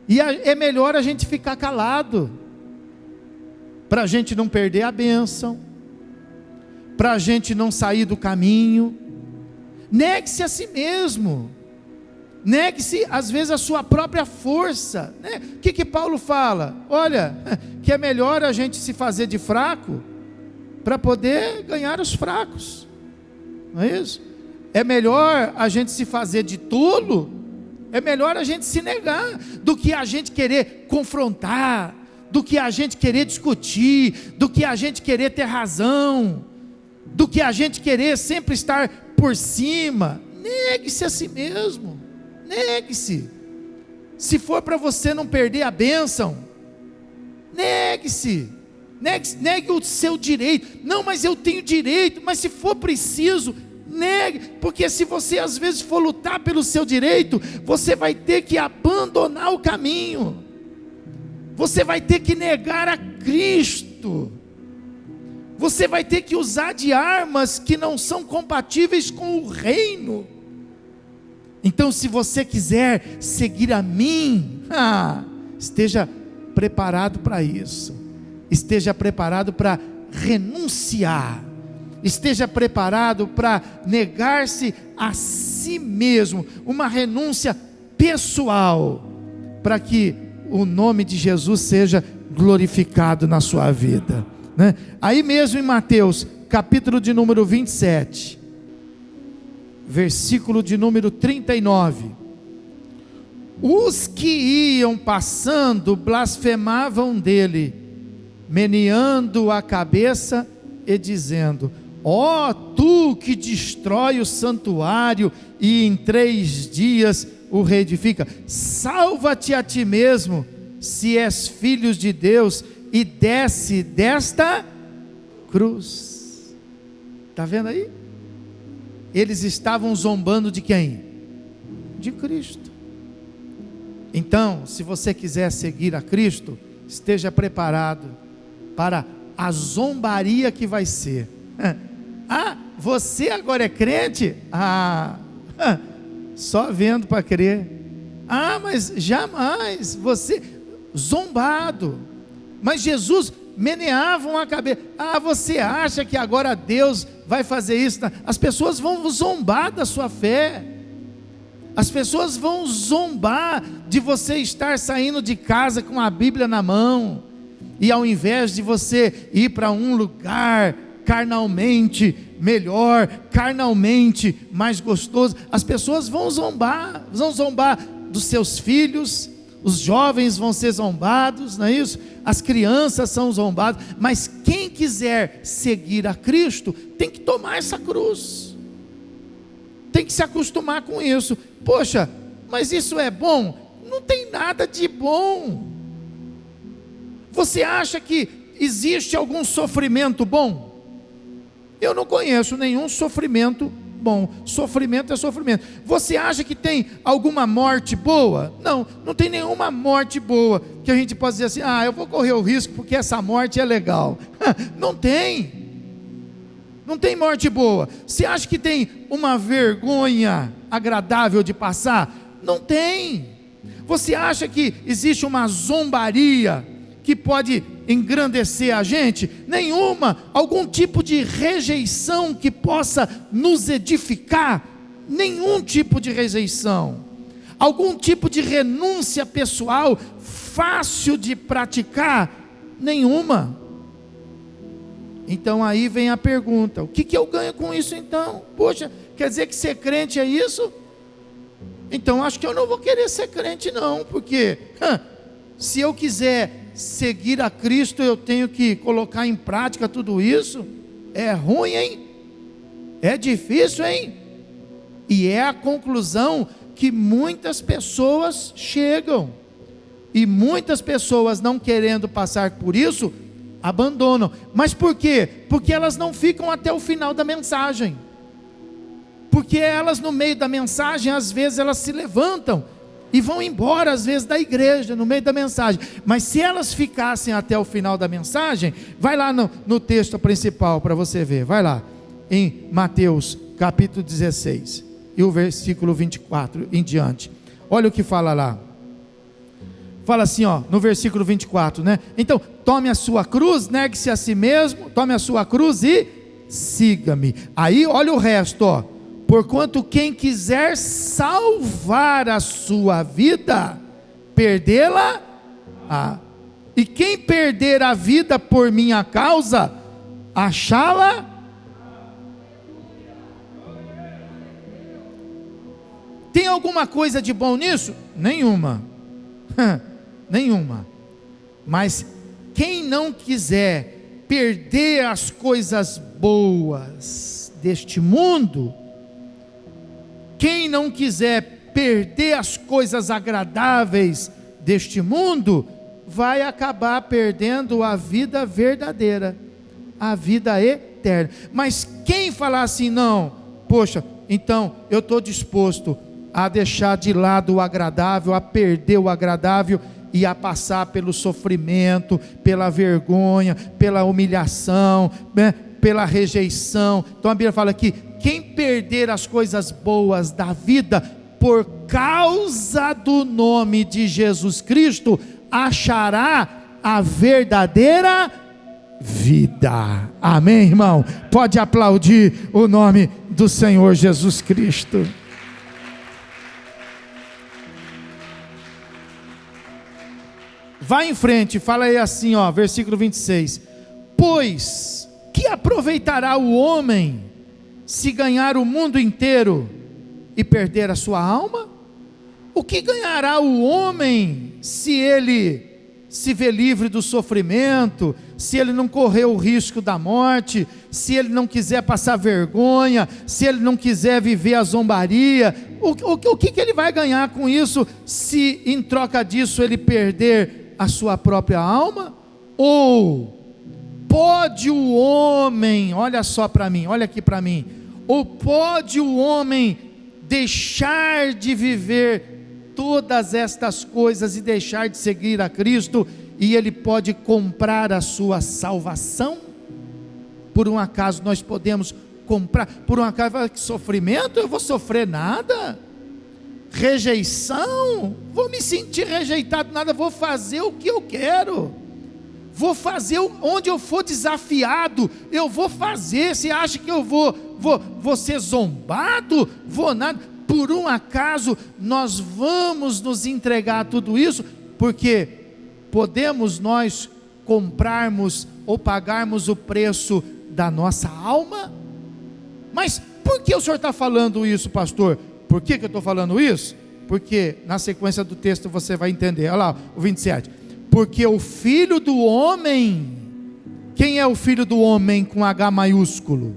e é melhor a gente ficar calado, para a gente não perder a bênção, para a gente não sair do caminho. Negue-se a si mesmo, negue-se às vezes a sua própria força, né? O que Paulo fala? Olha, que é melhor a gente se fazer de fraco, para poder ganhar os fracos, não é isso? É melhor a gente se fazer de tolo, é melhor a gente se negar, do que a gente querer confrontar, do que a gente querer discutir, do que a gente querer ter razão, do que a gente querer sempre estar por cima. Negue-se a si mesmo, negue-se. Se for para você não perder a bênção, negue-se. Negue o seu direito. Não, mas eu tenho direito. Mas se for preciso, negue. Porque se você às vezes for lutar pelo seu direito, você vai ter que abandonar o caminho, você vai ter que negar a Cristo, você vai ter que usar de armas que não são compatíveis com o reino. Então, se você quiser seguir a mim, esteja preparado para isso. Esteja preparado para renunciar, esteja preparado para negar-se a si mesmo, uma renúncia pessoal, para que o nome de Jesus seja glorificado na sua vida, né? Aí mesmo em Mateus, capítulo de número 27, versículo de número 39, os que iam passando blasfemavam dele, meneando a cabeça e dizendo: ó, tu que destrói o santuário e em 3 dias o reedifica, salva-te a ti mesmo, se és filho de Deus, e desce desta cruz. Está vendo aí? Eles estavam zombando de quem? De Cristo. Então, se você quiser seguir a Cristo, esteja preparado para a zombaria que vai ser. Você agora é crente? Só vendo para crer. mas jamais você, zombado. Mas Jesus meneava uma cabeça. Você acha que agora Deus vai fazer isso? As pessoas vão zombar da sua fé. As pessoas vão zombar de você estar saindo de casa com a Bíblia na mão, e ao invés de você ir para um lugar carnalmente melhor, carnalmente mais gostoso, as pessoas vão zombar dos seus filhos. Os jovens vão ser zombados, não é isso? As crianças são zombadas. Mas quem quiser seguir a Cristo tem que tomar essa cruz, tem que se acostumar com isso. Poxa, mas isso é bom? Não tem nada de bom. Você acha que existe algum sofrimento bom? Eu não conheço nenhum sofrimento bom. Sofrimento é sofrimento. Você acha que tem alguma morte boa? Não, não tem nenhuma morte boa que a gente possa dizer assim: eu vou correr o risco porque essa morte é legal. Não tem. Não tem morte boa. Você acha que tem uma vergonha agradável de passar? Não tem. Você acha que existe uma zombaria que pode engrandecer a gente? Nenhuma. Algum tipo de rejeição que possa nos edificar? Nenhum tipo de rejeição. Algum tipo de renúncia pessoal fácil de praticar? Nenhuma. Então aí vem a pergunta: o que eu ganho com isso então? Poxa, quer dizer que ser crente é isso? Então acho que eu não vou querer ser crente não, porque se eu quiser seguir a Cristo, eu tenho que colocar em prática tudo isso. É ruim, hein? É difícil, hein? E é a conclusão que muitas pessoas chegam. E muitas pessoas, não querendo passar por isso, abandonam. Mas por quê? Porque elas não ficam até o final da mensagem. Porque elas, no meio da mensagem, às vezes elas se levantam e vão embora, às vezes, da igreja, no meio da mensagem. Mas se elas ficassem até o final da mensagem, vai lá no texto principal para você ver, vai lá, em Mateus capítulo 16, e o versículo 24 em diante. Olha o que fala lá. Fala assim, no versículo 24, né? Então, tome a sua cruz, negue-se a si mesmo, tome a sua cruz e siga-me. Aí, olha o resto, porquanto quem quiser salvar a sua vida, perdê-la, e quem perder a vida por minha causa, achá-la. Tem alguma coisa de bom nisso? Nenhuma. Nenhuma. Mas quem não quiser perder as coisas boas deste mundo, quem não quiser perder as coisas agradáveis deste mundo, vai acabar perdendo a vida verdadeira, a vida eterna. Mas quem falar assim, não, poxa, então eu estou disposto a deixar de lado o agradável, a perder o agradável e a passar pelo sofrimento, pela vergonha, pela humilhação, né, pela rejeição. Então a Bíblia fala que quem perder as coisas boas da vida por causa do nome de Jesus Cristo, achará a verdadeira vida. Amém, irmão? Pode aplaudir o nome do Senhor Jesus Cristo. Vai em frente, fala aí assim, versículo 26. Pois que aproveitará o homem se ganhar o mundo inteiro e perder a sua alma? O que ganhará o homem se ele se vê livre do sofrimento, se ele não correr o risco da morte, se ele não quiser passar vergonha, se ele não quiser viver a zombaria? O que ele vai ganhar com isso, se em troca disso ele perder a sua própria alma? Ou pode o homem, olha só para mim, olha aqui para mim, ou pode o homem deixar de viver todas estas coisas e deixar de seguir a Cristo, e ele pode comprar a sua salvação? Por um acaso nós podemos comprar? Por um acaso, que sofrimento? Eu vou sofrer nada? rejeição, vou me sentir rejeitado, nada, vou fazer o que eu quero, vou fazer onde eu for desafiado, eu vou fazer. Você acha que eu vou ser zombado? Vou nada. Por um acaso nós vamos nos entregar a tudo isso, porque podemos nós comprarmos ou pagarmos o preço da nossa alma? Mas por que o senhor está falando isso, pastor? Por que eu estou falando isso? Porque na sequência do texto você vai entender. Olha lá, o 27. Porque o Filho do Homem, quem é o Filho do Homem com H maiúsculo?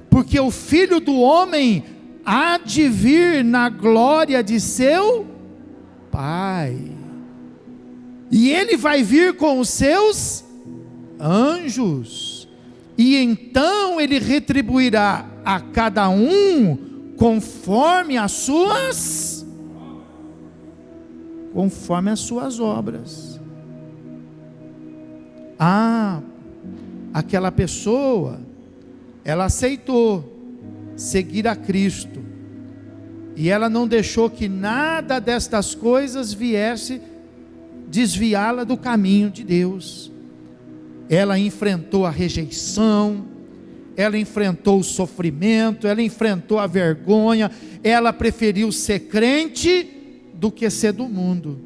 Porque o Filho do Homem há de vir na glória de seu Pai, e Ele vai vir com os seus anjos, e então Ele retribuirá a cada um conforme as suas obras. Aquela pessoa, ela aceitou seguir a Cristo, e ela não deixou que nada destas coisas viesse desviá-la do caminho de Deus. Ela enfrentou a rejeição, ela enfrentou o sofrimento, ela enfrentou a vergonha, ela preferiu ser crente do que ser do mundo.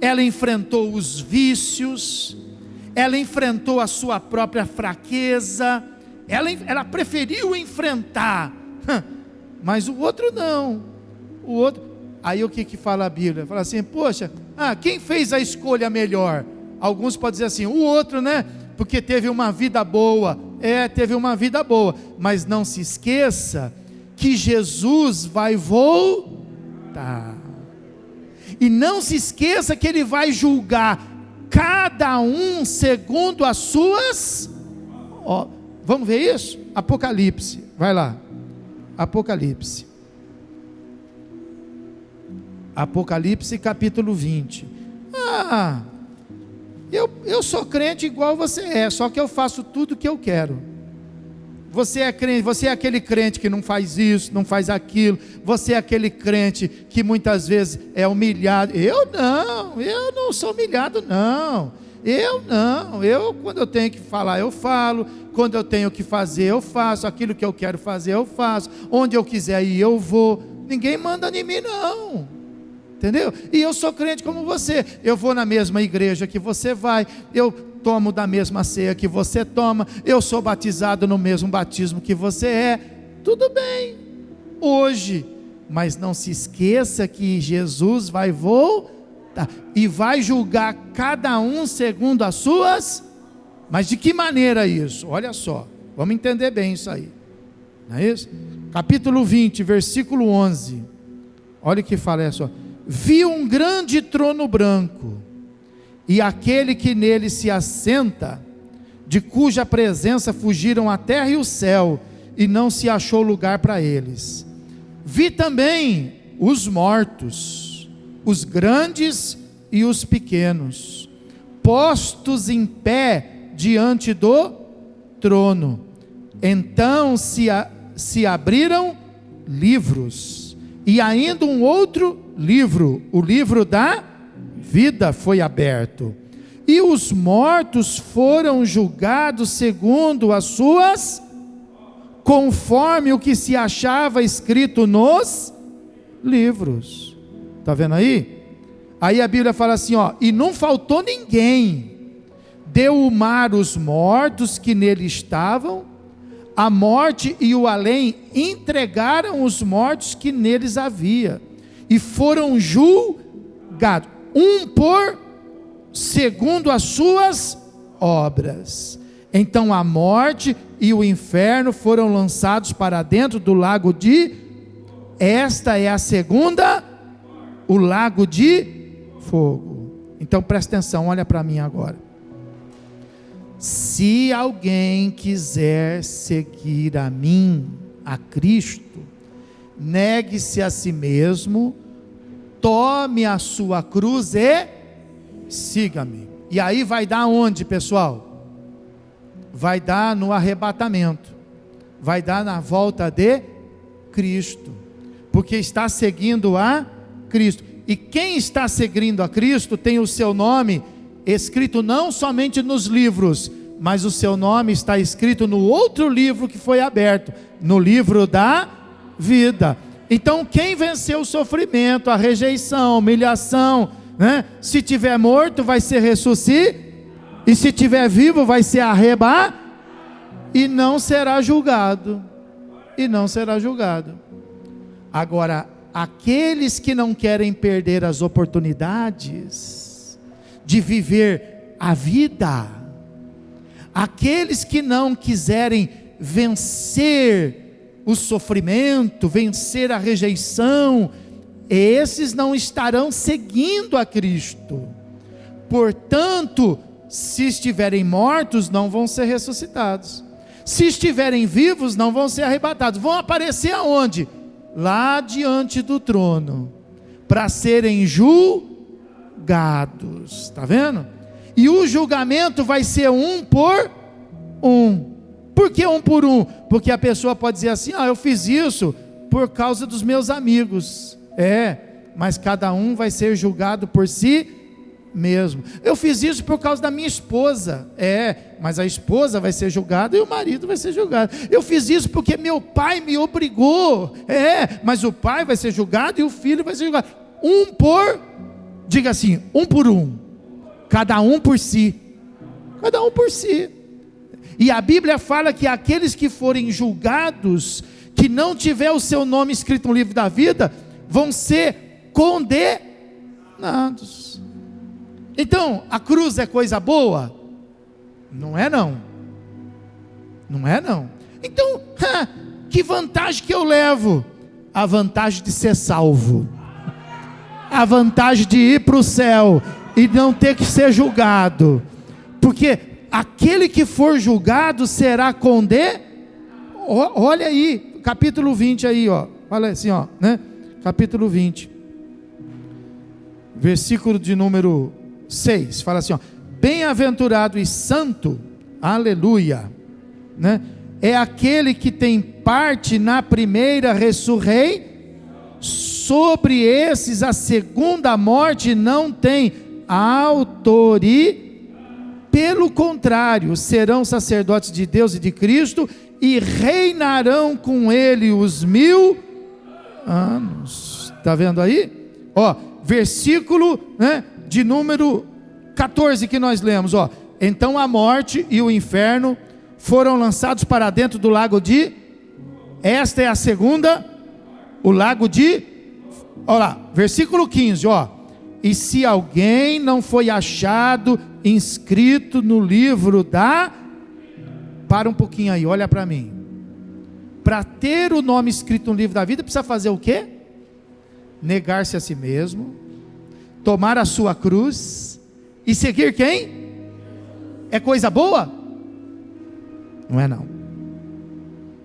Ela enfrentou os vícios, ela enfrentou a sua própria fraqueza, ela preferiu enfrentar, mas o outro não. O outro, aí o que fala a Bíblia? Fala assim, poxa, quem fez a escolha melhor? Alguns podem dizer assim, o outro, né? Porque teve uma vida boa. Teve uma vida boa, mas não se esqueça que Jesus vai voltar, e não se esqueça que Ele vai julgar cada um segundo as suas. Vamos ver isso? Apocalipse, vai lá, Apocalipse capítulo 20. Eu sou crente igual você é, só que eu faço tudo o que eu quero. Você é crente, você é aquele crente que não faz isso, não faz aquilo. Você é aquele crente que muitas vezes é humilhado. Eu não sou humilhado, não. Eu quando eu tenho que falar, eu falo. Quando eu tenho que fazer, eu faço. Aquilo que eu quero fazer, eu faço. Onde eu quiser ir, eu vou. Ninguém manda em mim, não. Entendeu? E eu sou crente como você. Eu vou na mesma igreja que você vai. Eu tomo da mesma ceia que você toma. Eu sou batizado no mesmo batismo que você é. Tudo bem. Hoje. Mas não se esqueça que Jesus vai voltar. E vai julgar cada um segundo as suas. Mas de que maneira isso? Olha só. Vamos entender bem isso aí. Não é isso? Capítulo 20, versículo 11. Olha o que fala, é só. Vi um grande trono branco, e aquele que nele se assenta, de cuja presença fugiram a terra e o céu, e não se achou lugar para eles. Vi também os mortos, os grandes e os pequenos, postos em pé diante do trono. Então se abriram livros, e ainda um outro livro, o livro da vida foi aberto, e os mortos foram julgados segundo as suas, conforme o que se achava escrito nos livros. Está vendo aí? Aí a Bíblia fala assim, e não faltou ninguém. Deu o mar os mortos que nele estavam, a morte e o além entregaram os mortos que neles havia, e foram julgados, um por segundo as suas obras. Então a morte e o inferno foram lançados para dentro do lago de, esta é a segunda, o lago de fogo. Então presta atenção, olha para mim agora. Se alguém quiser seguir a mim, a Cristo, negue-se a si mesmo, tome a sua cruz e siga-me. E aí vai dar onde, pessoal? Vai dar no arrebatamento, vai dar na volta de Cristo, porque está seguindo a Cristo. E quem está seguindo a Cristo tem o seu nome escrito não somente nos livros, mas o seu nome está escrito no outro livro que foi aberto, no livro da vida. Então quem venceu o sofrimento, a rejeição, a humilhação, né? Se tiver morto vai ser ressuscitado, e se tiver vivo vai ser arrebatado, e não será julgado. E não será julgado. Agora, aqueles que não querem perder as oportunidades de viver a vida, aqueles que não quiserem vencer o sofrimento, vencer a rejeição, esses não estarão seguindo a Cristo. Portanto, se estiverem mortos, não vão ser ressuscitados. Se estiverem vivos, não vão ser arrebatados. Vão aparecer aonde? Lá diante do trono, para serem julgados. Está vendo? E o julgamento vai ser um por um. Por que um por um? Porque a pessoa pode dizer assim: eu fiz isso por causa dos meus amigos. Mas cada um vai ser julgado por si mesmo. Eu fiz isso por causa da minha esposa. Mas a esposa vai ser julgada e o marido vai ser julgado. Eu fiz isso porque meu pai me obrigou. Mas o pai vai ser julgado e o filho vai ser julgado. Diga assim, um por um. Cada um por si. Cada um por si. E a Bíblia fala que aqueles que forem julgados, que não tiver o seu nome escrito no livro da vida, vão ser condenados. Então, a cruz é coisa boa? Não é não. Não é não. Então, que vantagem que eu levo? A vantagem de ser salvo. A vantagem de ir para o céu e não ter que ser julgado. Porque aquele que for julgado será condenado. Olha aí, capítulo 20 aí, olha assim, né? Capítulo 20. Versículo de número 6, fala assim, bem-aventurado e santo, aleluia, né? É aquele que tem parte na primeira ressurreição. Sobre esses a segunda morte não tem autoridade. Pelo contrário, serão sacerdotes de Deus e de Cristo e reinarão com ele os 1000 anos. Está vendo aí? Versículo, né, de número 14 que nós lemos, então a morte e o inferno foram lançados para dentro do lago de, esta é a segunda, o lago de, olha lá, versículo 15, e se alguém não foi achado inscrito no livro da, para um pouquinho aí, olha para mim, para ter o nome escrito no livro da vida, precisa fazer o quê? Negar-se a si mesmo, tomar a sua cruz e seguir quem? É coisa boa? Não é não.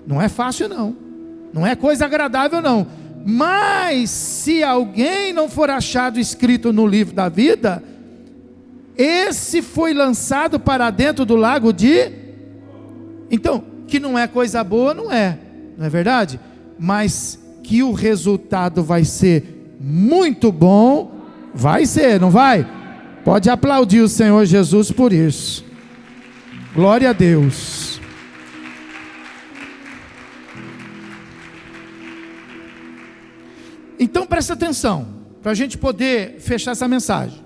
Não é fácil não. Não é coisa agradável não. Mas se alguém não for achado escrito no livro da vida, esse foi lançado para dentro do lago de... Então, que não é coisa boa, não é verdade? Mas que o resultado vai ser muito bom, vai ser, não vai? Pode aplaudir o Senhor Jesus por isso. Glória a Deus. Então presta atenção, para a gente poder fechar essa mensagem.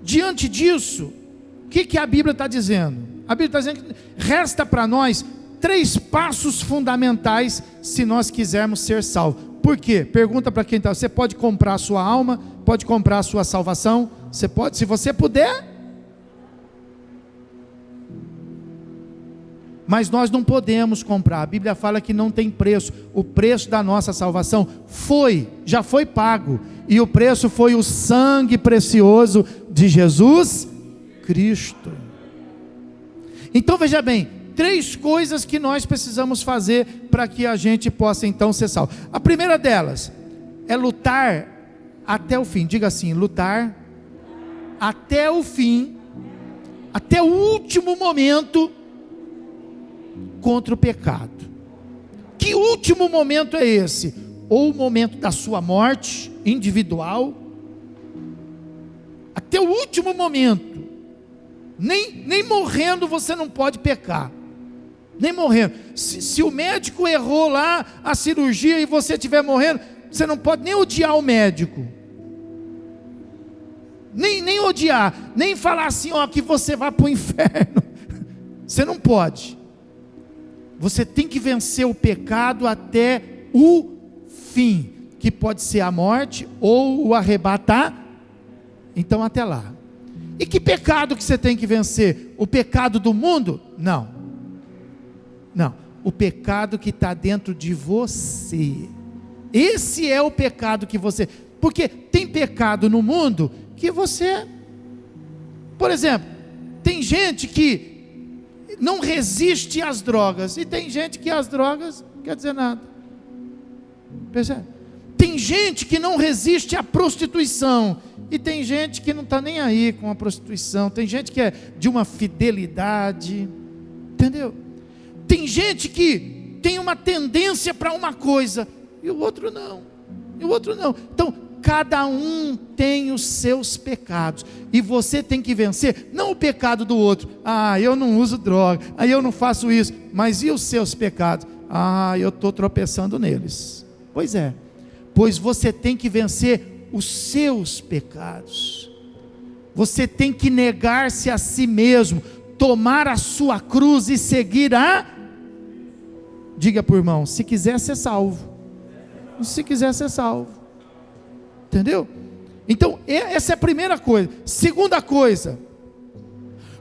Diante disso, o que a Bíblia está dizendo? A Bíblia está dizendo que resta para nós 3 passos fundamentais se nós quisermos ser salvos. Por quê? Pergunta para quem está. Você pode comprar a sua alma, pode comprar a sua salvação, você pode, se você puder. Mas nós não podemos comprar. A Bíblia fala que não tem preço. O preço da nossa salvação já foi pago. E o preço foi o sangue precioso de Jesus Cristo. Então veja bem, 3 coisas que nós precisamos fazer para que a gente possa então ser salvo. A primeira delas é lutar até o fim. Diga assim, lutar até o fim, até o último momento contra o pecado. Que último momento é esse, ou o momento da sua morte individual, até o último momento. Nem morrendo você não pode pecar, nem morrendo. Se o médico errou lá a cirurgia e você estiver morrendo, você não pode nem odiar o médico, nem odiar, nem falar assim, ó, que você vai para o inferno. Você não pode. Você tem que vencer o pecado até o fim, que pode ser a morte ou o arrebatar. Então até lá. E que pecado que você tem que vencer? O pecado do mundo? Não. O pecado que está dentro de você. Esse é o pecado que você... Porque tem pecado no mundo que você... Por exemplo, tem gente que não resiste às drogas, e tem gente que as drogas não quer dizer nada. Percebe? Tem gente que não resiste à prostituição, e tem gente que não está nem aí com a prostituição. Tem gente que é de uma fidelidade, entendeu? Tem gente que tem uma tendência para uma coisa, e o outro não. Então, cada um tem os seus pecados, e você tem que vencer, não o pecado do outro. Eu não uso droga, eu não faço isso, mas e os seus pecados? Eu estou tropeçando neles. Pois é, pois você tem que vencer os seus pecados. Você tem que negar-se a si mesmo, tomar a sua cruz e seguir diga para o irmão, se quiser ser salvo. Se quiser ser salvo. Entendeu? Então, essa é a primeira coisa. Segunda coisa,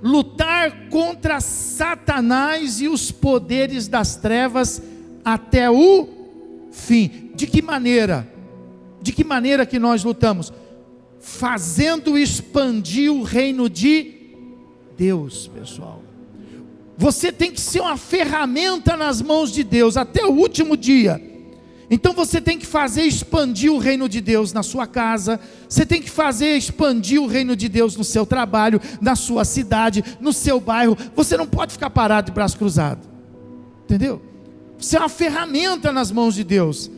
lutar contra Satanás e os poderes das trevas até o fim. De que maneira? De que maneira que nós lutamos? Fazendo expandir o reino de Deus, pessoal. Você tem que ser uma ferramenta nas mãos de Deus até o último dia. Então você tem que fazer expandir o reino de Deus na sua casa, você tem que fazer expandir o reino de Deus no seu trabalho, na sua cidade, no seu bairro. Você não pode ficar parado de braço cruzado, entendeu? Você é uma ferramenta nas mãos de Deus.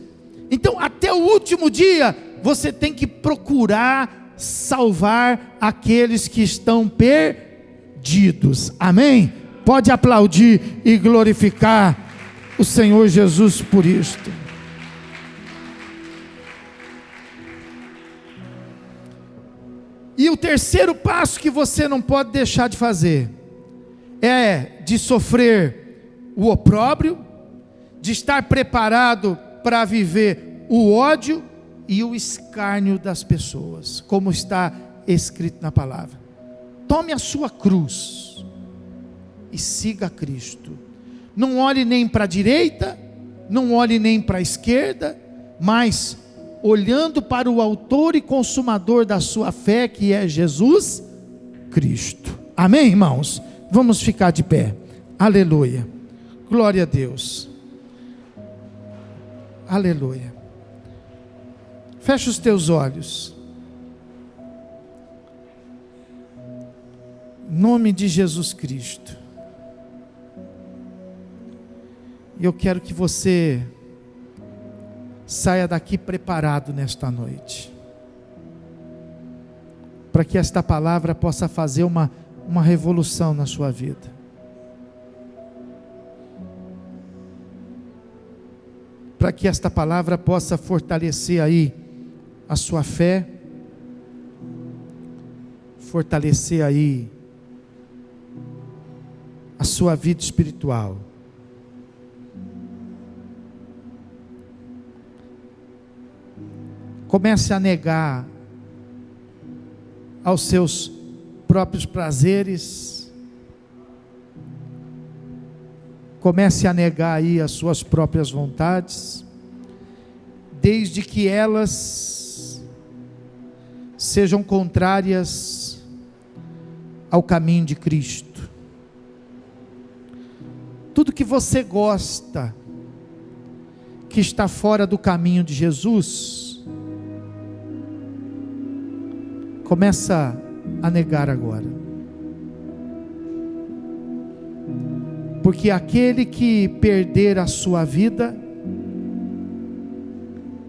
Então até o último dia, você tem que procurar salvar aqueles que estão perdidos, amém? Pode aplaudir e glorificar o Senhor Jesus por isto. E o terceiro passo que você não pode deixar de fazer, é de sofrer o opróbrio, de estar preparado para viver o ódio e o escárnio das pessoas, como está escrito na palavra. Tome a sua cruz e siga Cristo. Não olhe nem para a direita, não olhe nem para a esquerda, mas olhando para o autor e consumador da sua fé, que é Jesus Cristo. Amém, irmãos? Vamos ficar de pé. Aleluia. Glória a Deus. Aleluia. Fecha os teus olhos. Em nome de Jesus Cristo. E eu quero que você saia daqui preparado nesta noite, para que esta palavra possa fazer uma revolução na sua vida. Para que esta palavra possa fortalecer aí a sua fé, fortalecer aí a sua vida espiritual. Comece a negar aos seus próprios prazeres. Comece a negar aí as suas próprias vontades, desde que elas sejam contrárias ao caminho de Cristo. Tudo que você gosta, que está fora do caminho de Jesus, começa a negar agora. Porque aquele que perder a sua vida,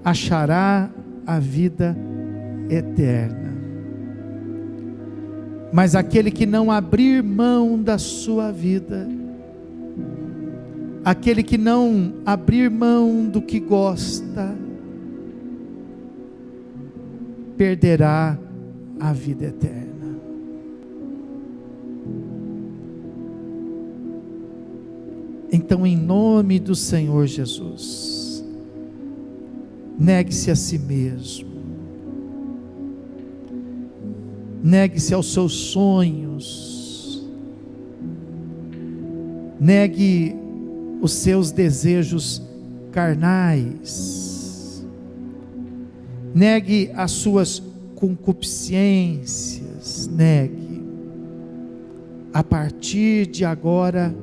achará a vida eterna. Mas aquele que não abrir mão da sua vida, aquele que não abrir mão do que gosta, perderá a vida eterna. Então, em nome do Senhor Jesus, negue-se a si mesmo, negue-se aos seus sonhos, negue os seus desejos carnais, negue as suas concupiscências, negue. A partir de agora,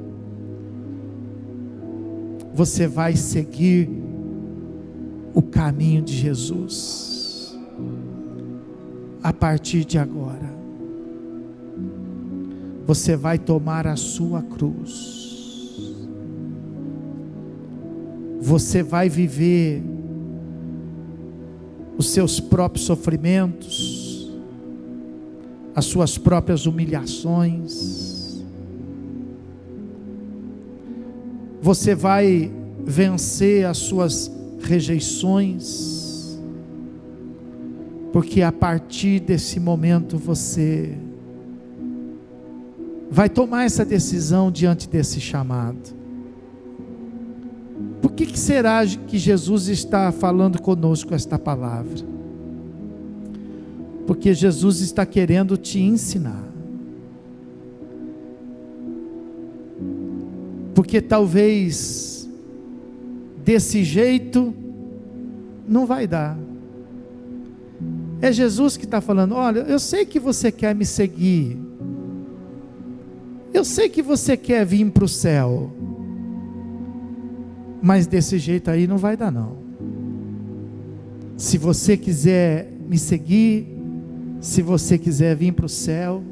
você vai seguir o caminho de Jesus. A partir de agora, você vai tomar a sua cruz. Você vai viver os seus próprios sofrimentos, as suas próprias humilhações. Você vai vencer as suas rejeições, porque a partir desse momento você vai tomar essa decisão diante desse chamado. Por que será que Jesus está falando conosco esta palavra? Porque Jesus está querendo te ensinar. Porque talvez desse jeito não vai dar. É Jesus que está falando: olha, eu sei que você quer me seguir, eu sei que você quer vir para o céu, mas desse jeito aí não vai dar não. Se você quiser me seguir, se você quiser vir para o céu,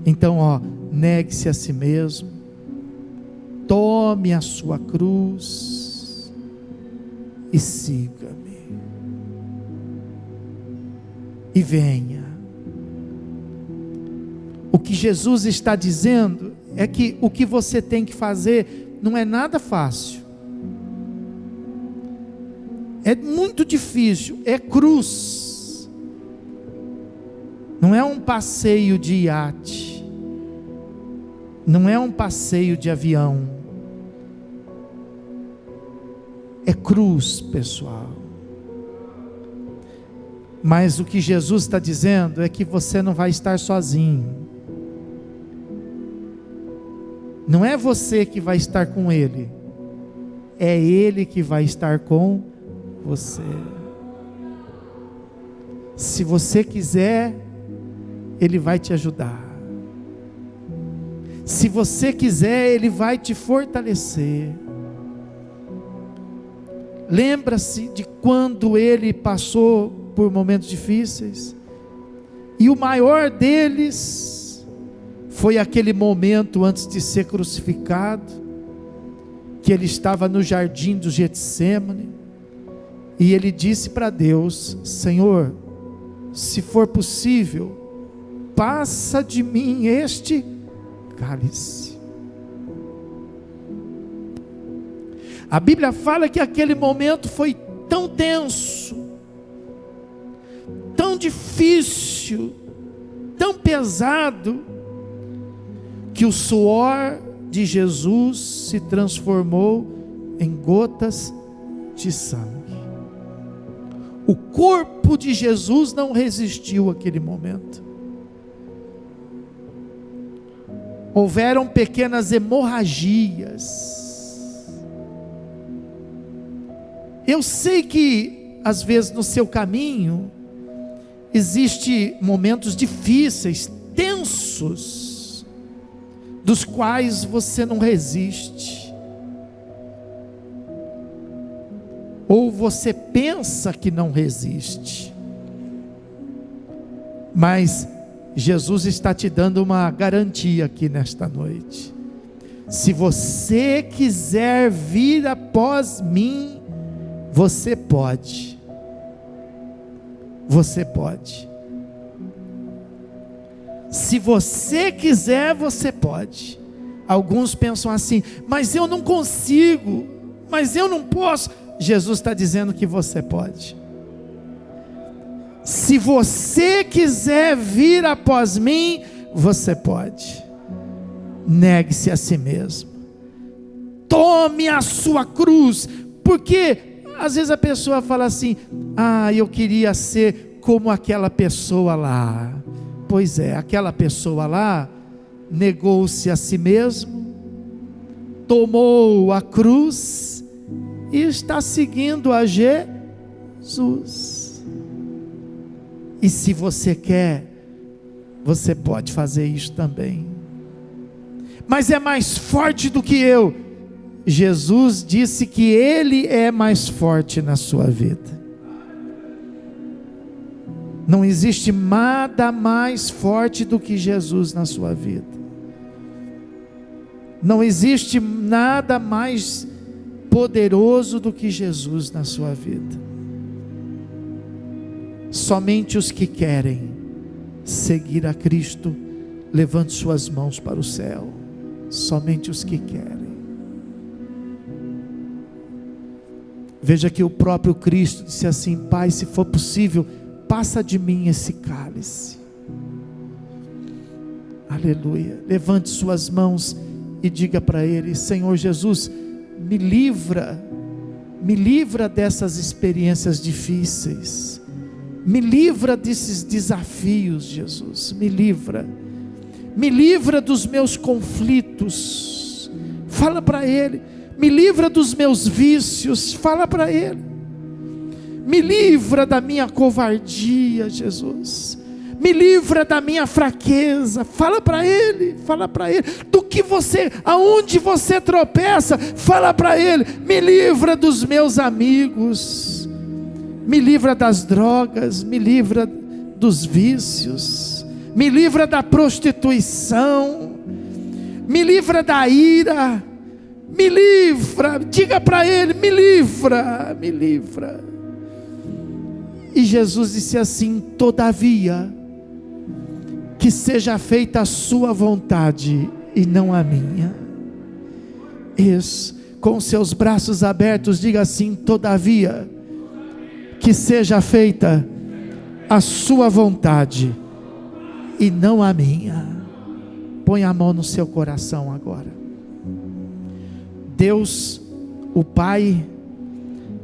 então negue-se a si mesmo, tome a sua cruz e siga-me, e venha. O que Jesus está dizendo é que o que você tem que fazer não é nada fácil, é muito difícil, é cruz, não é um passeio de iate, não é um passeio de avião, é cruz, pessoal. Mas o que Jesus está dizendo é que você não vai estar sozinho, não é você que vai estar com Ele, é Ele que vai estar com você. Se você quiser, Ele vai te ajudar. Se você quiser, Ele vai te fortalecer. Lembra-se de quando Ele passou por momentos difíceis, e o maior deles foi aquele momento antes de ser crucificado, que Ele estava no jardim do Getsêmani, e Ele disse para Deus: Senhor, se for possível, passa de mim este cálice. A Bíblia fala que aquele momento foi tão tenso, tão difícil, tão pesado, que o suor de Jesus se transformou em gotas de sangue. O corpo de Jesus não resistiu àquele momento. Houveram pequenas hemorragias. Eu sei que às vezes no seu caminho existem momentos difíceis, tensos, dos quais você não resiste, ou você pensa que não resiste, mas Jesus está te dando uma garantia aqui nesta noite: se você quiser vir após mim, você pode. você pode. Se você quiser, você pode. Alguns pensam assim: mas eu não consigo, mas eu não posso. Jesus está dizendo que você pode. Se você quiser vir após mim, você pode. Negue-se a si mesmo. Tome a sua cruz. Porque às vezes a pessoa fala assim: ah, eu queria ser como aquela pessoa lá. Pois é, aquela pessoa lá negou-se a si mesmo, tomou a cruz e está seguindo a Jesus. E se você quer, você pode fazer isso também. Mas é mais forte do que eu. Jesus disse que Ele é mais forte na sua vida. Não existe nada mais forte do que Jesus na sua vida. Não existe nada mais poderoso do que Jesus na sua vida. Somente os que querem seguir a Cristo, levante suas mãos para o céu. Somente os que querem. Veja que o próprio Cristo disse assim: Pai, se for possível, passa de mim esse cálice. Aleluia. Levante suas mãos e diga para Ele: Senhor Jesus, me livra dessas experiências difíceis, me livra desses desafios, Jesus, me livra dos meus conflitos. Fala para Ele. Me livra dos meus vícios. Fala para Ele. Me livra da minha covardia, Jesus. Me livra da minha fraqueza. Fala para Ele, fala para Ele. Aonde você tropeça, fala para Ele. Me livra dos meus amigos. Me livra das drogas. Me livra dos vícios. Me livra da prostituição. Me livra da ira. Me livra. Diga para Ele: me livra, me livra. E Jesus disse assim: todavia, que seja feita a sua vontade e não a minha. Isso, com seus braços abertos, diga assim: todavia, que seja feita a sua vontade e não a minha. Põe a mão no seu coração agora. Deus, o Pai,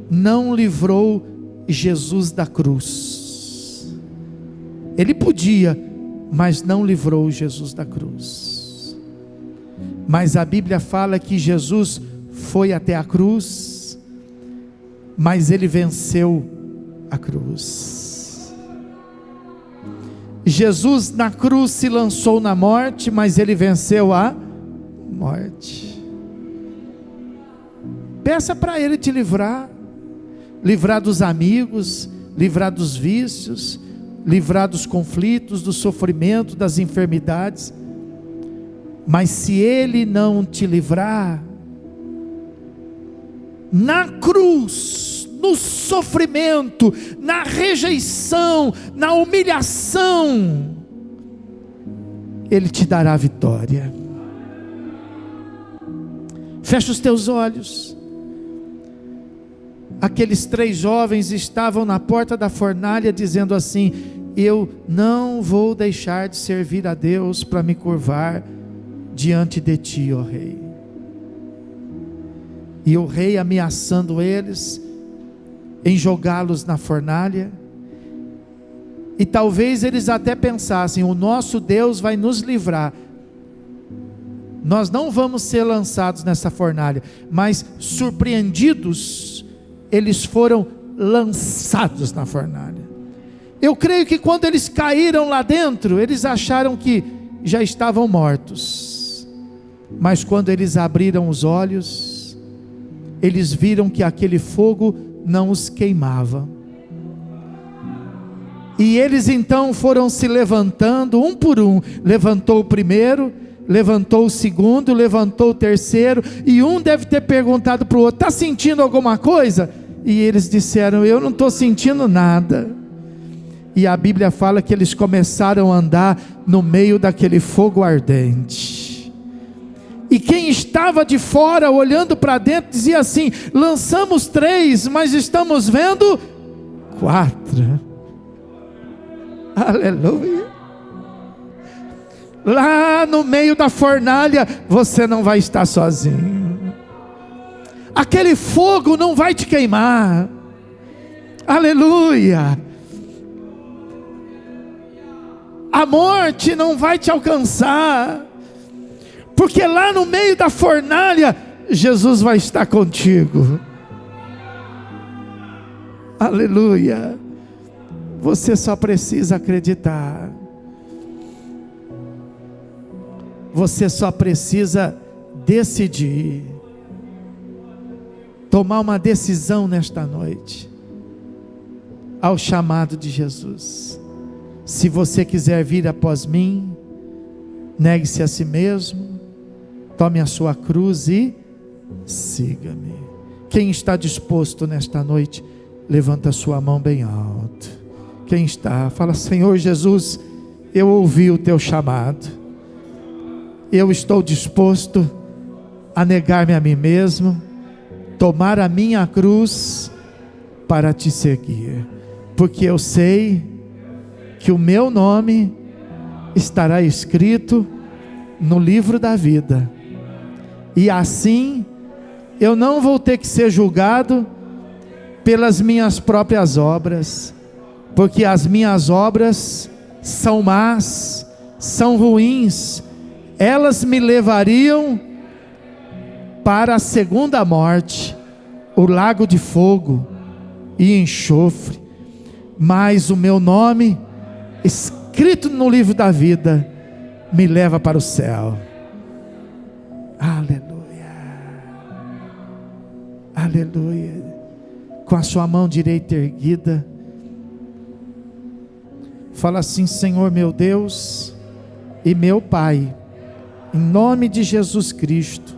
não livrou Jesus da cruz. Ele podia, mas não livrou Jesus da cruz. Mas a Bíblia fala que Jesus foi até a cruz, mas Ele venceu a cruz. Jesus na cruz se lançou na morte, mas Ele venceu a morte. Peça para Ele te livrar dos amigos, livrar dos vícios, livrar dos conflitos, do sofrimento, das enfermidades. Mas se Ele não te livrar, na cruz, no sofrimento, na rejeição, na humilhação, Ele te dará vitória. Fecha os teus olhos. Aqueles 3 jovens estavam na porta da fornalha dizendo assim: eu não vou deixar de servir a Deus para me curvar diante de ti, ó rei. E o rei ameaçando eles em jogá-los na fornalha. E talvez eles até pensassem: o nosso Deus vai nos livrar, nós não vamos ser lançados nessa fornalha. Mas surpreendidos, eles foram lançados na fornalha. Eu creio que quando eles caíram lá dentro, eles acharam que já estavam mortos. Mas quando eles abriram os olhos, eles viram que aquele fogo não os queimava. E eles então foram se levantando, um por um. Levantou o primeiro, levantou o segundo, levantou o terceiro, e um deve ter perguntado para o outro: está sentindo alguma coisa? E eles disseram: eu não estou sentindo nada. e a Bíblia fala que eles começaram a andar no meio daquele fogo ardente. E quem estava de fora olhando para dentro dizia assim: lançamos 3, mas estamos vendo 4. Aleluia. Lá no meio da fornalha você não vai estar sozinho. Aquele fogo não vai te queimar. Aleluia. A morte não vai te alcançar, porque lá no meio da fornalha Jesus vai estar contigo. Aleluia. Você só precisa acreditar. Você só precisa decidir. Tomar uma decisão nesta noite, ao chamado de Jesus. Se você quiser vir após mim, negue-se a si mesmo, tome a sua cruz e siga-me. Quem está disposto nesta noite, levanta a sua mão bem alto. Quem está, fala: Senhor Jesus, eu ouvi o teu chamado, eu estou disposto a negar-me a mim mesmo, tomar a minha cruz para te seguir, porque eu sei que o meu nome estará escrito no livro da vida, e assim eu não vou ter que ser julgado pelas minhas próprias obras, porque as minhas obras são más, são ruins, elas me levariam para a segunda morte, o lago de fogo e enxofre. Mas o meu nome, escrito no livro da vida, me leva para o céu. Aleluia, aleluia. Com a sua mão direita erguida, fala assim: Senhor meu Deus e meu Pai, em nome de Jesus Cristo,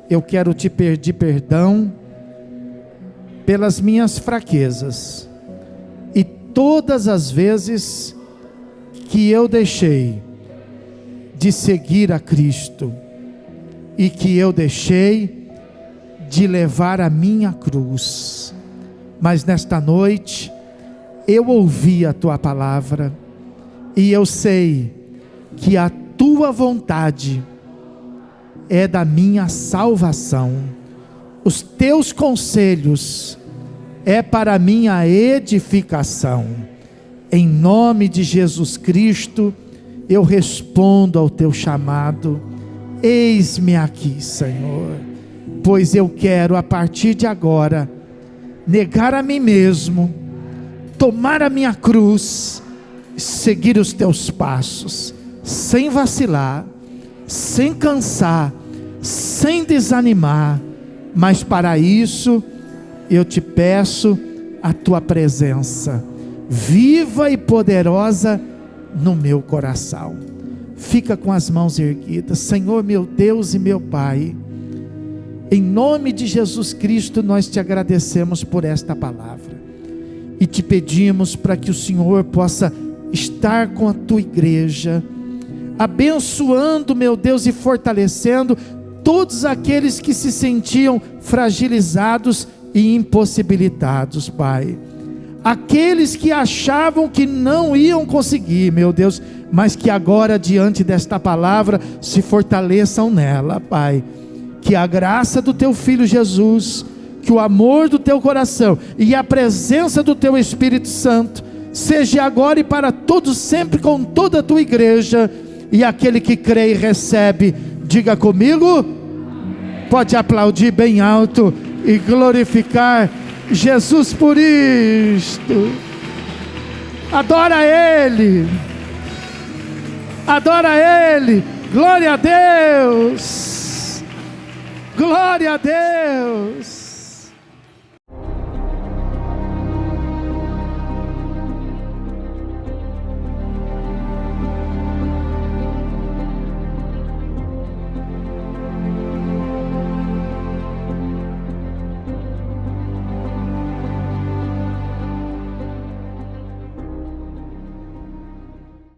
eu quero te pedir perdão pelas minhas fraquezas e todas as vezes que eu deixei de seguir a Cristo e que eu deixei de levar a minha cruz. Mas nesta noite eu ouvi a tua palavra e eu sei que a tua vontade é da minha salvação. Os teus conselhos é para a minha edificação. Em nome de Jesus Cristo, eu respondo ao teu chamado. Eis-me aqui, Senhor, pois eu quero a partir de agora negar a mim mesmo, tomar a minha cruz, seguir os teus passos, sem vacilar, sem cansar, sem desanimar. Mas para isso eu te peço a tua presença viva e poderosa no meu coração. Fica com as mãos erguidas. Senhor meu Deus e meu Pai, em nome de Jesus Cristo nós te agradecemos por esta palavra e te pedimos para que o Senhor possa estar com a tua igreja, abençoando, meu Deus, e fortalecendo todos aqueles que se sentiam fragilizados e impossibilitados, Pai. Aqueles que achavam que não iam conseguir, meu Deus, mas que agora diante desta palavra se fortaleçam nela, Pai. Que a graça do teu Filho Jesus, que o amor do teu coração e a presença do teu Espírito Santo seja agora e para todos sempre com toda a tua igreja. E aquele que crê e recebe, diga comigo, pode aplaudir bem alto e glorificar Jesus por isto. Adora Ele, adora Ele. Glória a Deus, glória a Deus.